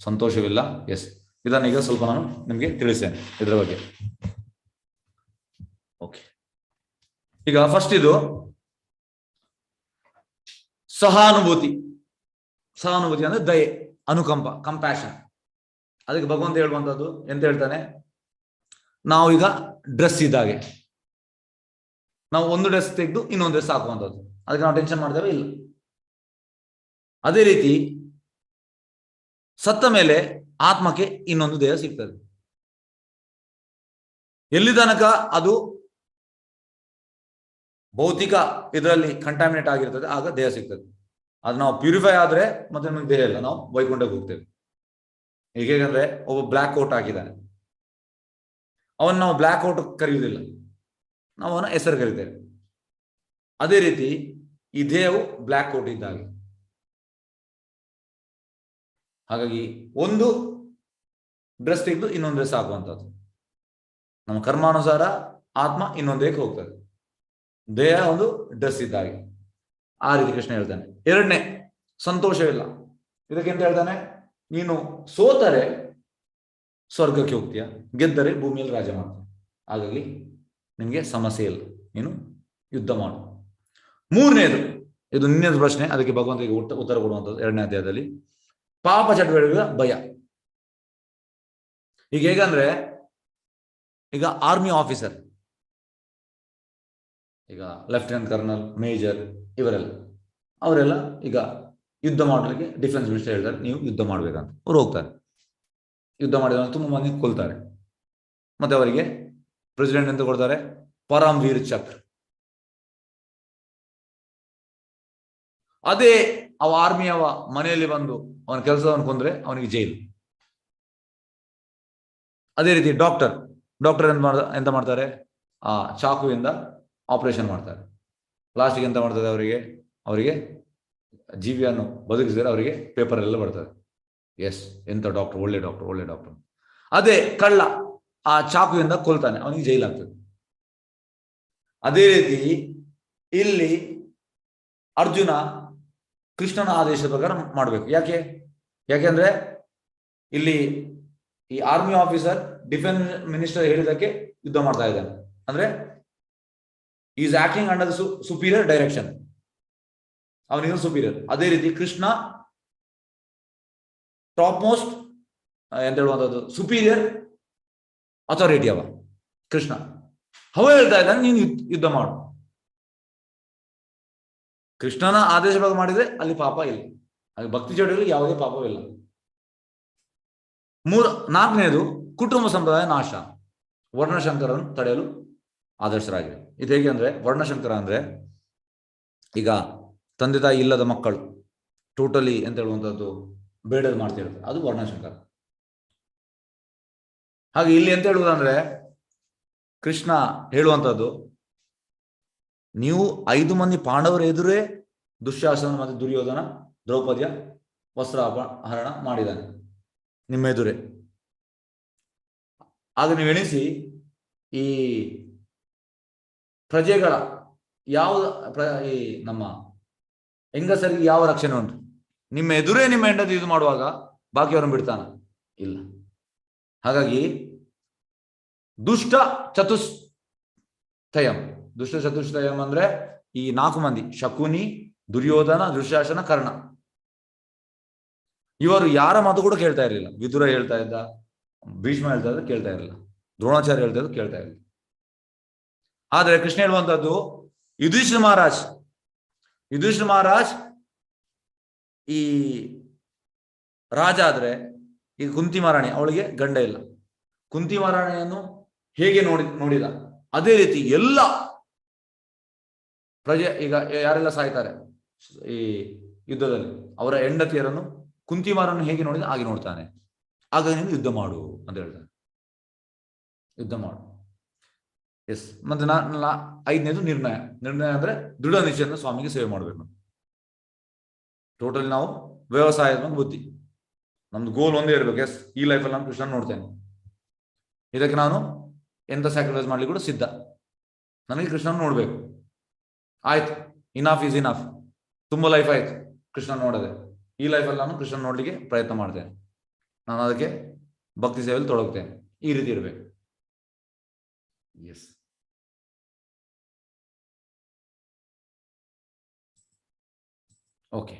ಸಂತೋಷವಿಲ್ಲ. ಇದನ್ನ ಈಗ ಸ್ವಲ್ಪ ನಾನು ನಿಮ್ಗೆ ತಿಳಿಸ್ತೇನೆ ಇದ್ರ ಬಗ್ಗೆ. ಓಕೆ. ಈಗ ಫಸ್ಟ್ ಇದು ಸಹಾನುಭೂತಿ. ಸಹಾನುಭೂತಿ ಅಂದ್ರೆ ದಯೆ, ಅನುಕಂಪ, ಕಂಪ್ಯಾಷನ್. ಅದಕ್ಕೆ ಭಗವಂತ ಹೇಳುವಂಥದ್ದು ಎಂತ ಹೇಳ್ತಾನೆ, ನಾವು ಈಗ ಡ್ರೆಸ್ ಇದ್ದಾಗೆ, ನಾವು ಒಂದು ಡ್ರೆಸ್ ತೆಗೆದು ಇನ್ನೊಂದು ಡ್ರೆಸ್ ಹಾಕುವಂಥದ್ದು. ಅದಕ್ಕೆ ನಾವು ಟೆನ್ಷನ್ ಮಾಡ್ತೇವೆ ಇಲ್ಲ. ಅದೇ ರೀತಿ ಸತ್ತ ಮೇಲೆ ಆತ್ಮಕ್ಕೆ ಇನ್ನೊಂದು ದೇಹ ಸಿಗ್ತದೆ. ಎಲ್ಲಿ ತನಕ ಅದು ಭೌತಿಕ ಇದರಲ್ಲಿ ಕಂಟಾಮಿನೇಟ್ ಆಗಿರ್ತದೆ ಆಗ ದೇಹ ಸಿಗ್ತದೆ. ಅದು ನಾವು ಪ್ಯೂರಿಫೈ ಆದ್ರೆ ಮತ್ತೆ ನಮಗೆ ದೇಹ ಇಲ್ಲ, ನಾವು ವೈಕುಂಠಕ್ಕೆ ಹೋಗ್ತೇವೆ. ಹೇಗೆಂದ್ರೆ ಒಬ್ಬ ಬ್ಲ್ಯಾಕ್ ಕೋಟ್ ಹಾಕಿದ್ದಾನೆ, ಅವನ್ನ ನಾವು ಬ್ಲ್ಯಾಕ್ ಕೋಟ್ ಕರೆಯುವುದಿಲ್ಲ, ನಾವು ಅವನ ಹೆಸರು ಕರಿತೇವೆ. ಅದೇ ರೀತಿ ಈ ದೇಹವು ಬ್ಲ್ಯಾಕ್ ಕೋಟ್ ಇದ್ದಾಗೆ. ಹಾಗಾಗಿ ಒಂದು ಡ್ರೆಸ್ ತೆಗೆದು ಇನ್ನೊಂದು ಡ್ರೆಸ್ ಹಾಕುವಂಥದ್ದು. ನಮ್ಮ ಕರ್ಮಾನುಸಾರ ಆತ್ಮ ಇನ್ನೊಂದೇಕ್ಕೆ ಹೋಗ್ತದೆ, ದೇಹ ಒಂದು ಡ್ರೆಸ್ ಇದ್ದಾಗೆ. ಆ ರೀತಿ ಕೃಷ್ಣ ಹೇಳ್ತಾನೆ. ಎರಡನೇ, ಸಂತೋಷವಿಲ್ಲ. ಇದಕ್ಕೆಂತ ಹೇಳ್ತಾನೆ, ನೀನು ಸೋತರೆ ಸ್ವರ್ಗಕ್ಕೆ ಹೋಗ್ತೀಯ, ಗೆದ್ದರೆ ಭೂಮಿಯಲ್ಲಿ ರಾಜ ಮಾಡ್ತೀಯ. ಹಾಗಾಗಿ ನಿಮಗೆ ಸಮಸ್ಯೆ ಇಲ್ಲ, ನೀನು ಯುದ್ಧ ಮಾಡು. ಮೂರನೇದು, ಇದು ನಿನ್ನೆದು ಪ್ರಶ್ನೆ, ಅದಕ್ಕೆ ಭಗವಂತನಿಗೆ ಉತ್ತರ ಕೊಡುವಂಥದ್ದು 2ನೇ ಅಧ್ಯಾಯದಲ್ಲಿ. ಪಾಪ ಚಟುವಟಿಕೆಗಳ ಭಯ. ಈಗ ಹೇಗಂದ್ರೆ, ಈಗ ಆರ್ಮಿ ಆಫೀಸರ್, ಈಗ ಲೆಫ್ಟಿನೆಂಟ್ ಕರ್ನಲ್, ಮೇಜರ್, ಅವರೆಲ್ಲ ಈಗ ಯುದ್ಧ ಮಾಡಲಿಕ್ಕೆ ಡಿಫೆನ್ಸ್ ಮಿನಿಸ್ಟರ್ ಹೇಳ್ತಾರೆ ನೀವು ಯುದ್ಧ ಮಾಡ್ಬೇಕಂತ. ಅವ್ರು ಹೋಗ್ತಾರೆ, ಯುದ್ಧ ಮಾಡಿದ ತುಂಬ ಮಂದಿ ಕೊಲ್ತಾರೆ. ಮತ್ತೆ ಅವರಿಗೆ ಪ್ರೆಸಿಡೆಂಟ್ ಅಂತ ಕೊಡ್ತಾರೆ, ಪರಮವೀರ್ ಚಕ್ರ. ಅದೇ ಅವ ಆರ್ಮಿಯವ ಮನೆಯಲ್ಲಿ ಬಂದು ಅವನ ಕೆಲಸವನ್ನು ಕೊಂದ್ರೆ ಅವನಿಗೆ ಜೈಲು. ಅದೇ ರೀತಿ ಡಾಕ್ಟರ್ ಎಂತ ಮಾಡ್ತಾರೆ, ಆ ಚಾಕುವಿಂದ ಆಪರೇಷನ್ ಮಾಡ್ತಾರೆ. ಲಾಸ್ಟಿಗೆ ಎಂತ ಮಾಡ್ತದೆ, ಅವರಿಗೆ ಜೀವಿಯನ್ನು ಬದುಕಿಸಿದರೆ ಅವರಿಗೆ ಪೇಪರ್ ಎಲ್ಲ ಬರ್ತದೆ, ಎಸ್ ಎಂತ ಡಾಕ್ಟರ್, ಒಳ್ಳೆ ಡಾಕ್ಟರ್. ಅದೇ ಕಳ್ಳ ಆ ಚಾಕುವಿಂದ ಕೊಲ್ತಾನೆ, ಅವನಿಗೆ ಜೈಲಾಗ್ತದೆ. ಅದೇ ರೀತಿ ಇಲ್ಲಿ ಅರ್ಜುನ ಕೃಷ್ಣನ ಆದೇಶದ ಪ್ರಕಾರ ಮಾಡಬೇಕು. ಯಾಕೆಂದ್ರೆ ಇಲ್ಲಿ ಈ ಆರ್ಮಿ ಆಫೀಸರ್ ಡಿಫೆನ್ಸ್ ಮಿನಿಸ್ಟರ್ ಹೇಳಿದಕ್ಕೆ ಯುದ್ಧ ಮಾಡ್ತಾ ಇದ್ದಾನೆ. ಅಂದ್ರೆ is acting under the superior direction, ಅವನಿಗೆ ಸುಪೀರಿಯರ್. ಅದೇ ರೀತಿ ಕೃಷ್ಣ ಟಾಪ್ ಮೋಸ್ಟ್ ಎಂತ ಹೇಳುವಂಥದ್ದು ಸುಪೀರಿಯರ್ ಅಥಾರಿಟಿ ಅವ ಕೃಷ್ಣ. ಅವ ಹೇಳ್ತಾ ಇದ್ದಾನೆ ನೀನು ಯುದ್ಧ ಮಾಡು. ಕೃಷ್ಣನ ಆದೇಶ ಮಾಡಿದ್ರೆ ಅಲ್ಲಿ ಪಾಪ ಇಲ್ಲ, ಅಲ್ಲಿ ಭಕ್ತಿ ಚಟುವಟಿಕೆಯಲ್ಲಿ ಯಾವುದೇ ಪಾಪವಿಲ್ಲ. 4ನೇದು ಕುಟುಂಬ ಸಂಪ್ರದಾಯ ನಾಶ, ವರ್ಣಶಂಕರನ್ನು ತಡೆಯಲು ಆದರ್ಶರಾಗಿದೆ. ಇದು ಹೇಗೆ ಅಂದ್ರೆ, ವರ್ಣಶಂಕರ ಅಂದ್ರೆ ಈಗ ತಂದೆ ತಾಯಿ ಇಲ್ಲದ ಮಕ್ಕಳು ಟೋಟಲಿ ಅಂತ ಹೇಳುವಂಥದ್ದು ಬೇಡದು ಮಾಡ್ತಿರುತ್ತೆ, ಅದು ವರ್ಣಶಂಕರ. ಹಾಗೆ ಇಲ್ಲಿ ಎಂತ ಹೇಳುವುದಂದ್ರೆ, ಕೃಷ್ಣ ಹೇಳುವಂಥದ್ದು, ನೀವು 5 ಮಂದಿ ಪಾಂಡವರ ಎದುರೇ ದುಶ್ಯಾಸನ ಮತ್ತು ದುರ್ಯೋಧನ ದ್ರೌಪದಿಯ ವಸ್ತ್ರಾಪಹರಣ ಮಾಡಿದ್ದಾನೆ ನಿಮ್ಮ ಎದುರೇ. ಆಗ ನೀವು ಎಣಿಸಿ, ಈ ಪ್ರಜೆಗಳ ಈ ನಮ್ಮ ಹೆಂಗಸರಿಗೆ ಯಾವ ರಕ್ಷಣೆ ಉಂಟು? ನಿಮ್ಮ ಎದುರೇ ನಿಮ್ಮ ಹೆಂಡತಿ ಇದು ಮಾಡುವಾಗ ಬಾಕಿಯವರನ್ನು ಬಿಡ್ತಾನ? ಇಲ್ಲ. ಹಾಗಾಗಿ ದುಷ್ಟ ಚತುಷ್ಟಯಂ ಅಂದ್ರೆ ಈ 4 ಮಂದಿ, ಶಕುನಿ, ದುರ್ಯೋಧನ, ದುಶ್ಯಾಸನ, ಕರ್ಣ, ಇವರು ಯಾರ ಮಾತು ಕೂಡ ಕೇಳ್ತಾ ಇರಲಿಲ್ಲ. ವಿದುರ ಹೇಳ್ತಾ ಇದ್ದ, ಭೀಷ್ಮ ಹೇಳ್ತಾ ಇದ್ದ, ಕೇಳ್ತಾ ಇರಲಿಲ್ಲ. ದ್ರೋಣಾಚಾರ್ಯ ಹೇಳ್ತಾ ಇದ್ದು ಕೇಳ್ತಾ ಇರಲಿಲ್ಲ. ಆದ್ರೆ ಕೃಷ್ಣ ಹೇಳುವಂತದ್ದು, ಯುಧಿಷ್ಠಿರ ಮಹಾರಾಜ್ ಈ ರಾಜ ಆದ್ರೆ, ಈ ಕುಂತಿ ಮಹಾರಾಣಿ, ಅವಳಿಗೆ ಗಂಡ ಇಲ್ಲ. ಕುಂತಿ ಮಹಾರಾಣಿಯನ್ನು ಹೇಗೆ ನೋಡಿದ, ಅದೇ ರೀತಿ ಎಲ್ಲ ಪ್ರಜೆ, ಈಗ ಯಾರೆಲ್ಲ ಸಾಯ್ತಾರೆ ಈ ಯುದ್ಧದಲ್ಲಿ, ಅವರ ಹೆಂಡತಿಯರನ್ನು ಕುಂತಿ ಮಹಾರಾಣಿ ಹೇಗೆ ನೋಡಿದ ಹಾಗೆ ನೋಡ್ತಾನೆ. ಆಗ ನೀನು ಯುದ್ಧ ಮಾಡು ಅಂತ ಹೇಳ್ತಾನೆ, ಯುದ್ಧ ಮಾಡು. ಎಸ್. ಮತ್ತೆ 5ನೇದು ನಿರ್ಣಯ ಅಂದ್ರೆ ದೃಢ ನಿಶ್ಚಯದಿಂದ ಸ್ವಾಮಿಗೆ ಸೇವೆ ಮಾಡಬೇಕು. ಟೋಟಲಿ ನಾವು ವ್ಯವಸಾಯದ ಬುದ್ಧಿ, ನಮ್ದು ಗೋಲ್ ಒಂದೇ ಇರಬೇಕು. ಎಸ್, ಈ ಲೈಫಲ್ಲಿ ನಾನು ಕೃಷ್ಣ ನೋಡ್ತೇನೆ, ಇದಕ್ಕೆ ನಾನು ಎಂತ ಸ್ಯಾಕ್ರಿಫೈಸ್ ಮಾಡ್ಲಿಕ್ಕೆ ಕೂಡ ಸಿದ್ಧ, ನನಗೆ ಕೃಷ್ಣನ್ ನೋಡ್ಬೇಕು. ಆಯ್ತು, ಇನಾಫ್ ಈಸ್ ಇನಾಫ್, ತುಂಬ ಲೈಫ್ ಆಯ್ತು ಕೃಷ್ಣ ನೋಡದೆ, ಈ ಲೈಫಲ್ಲಿ ನಾನು ಕೃಷ್ಣ ನೋಡ್ಲಿಕ್ಕೆ ಪ್ರಯತ್ನ ಮಾಡ್ತೇನೆ, ನಾನು ಅದಕ್ಕೆ ಭಕ್ತಿ ಸೇವೆಯಲ್ಲಿ ತೊಡಗ್ತೇನೆ. ಈ ರೀತಿ ಇರಬೇಕು. ಎಸ್. ಓಕೆ.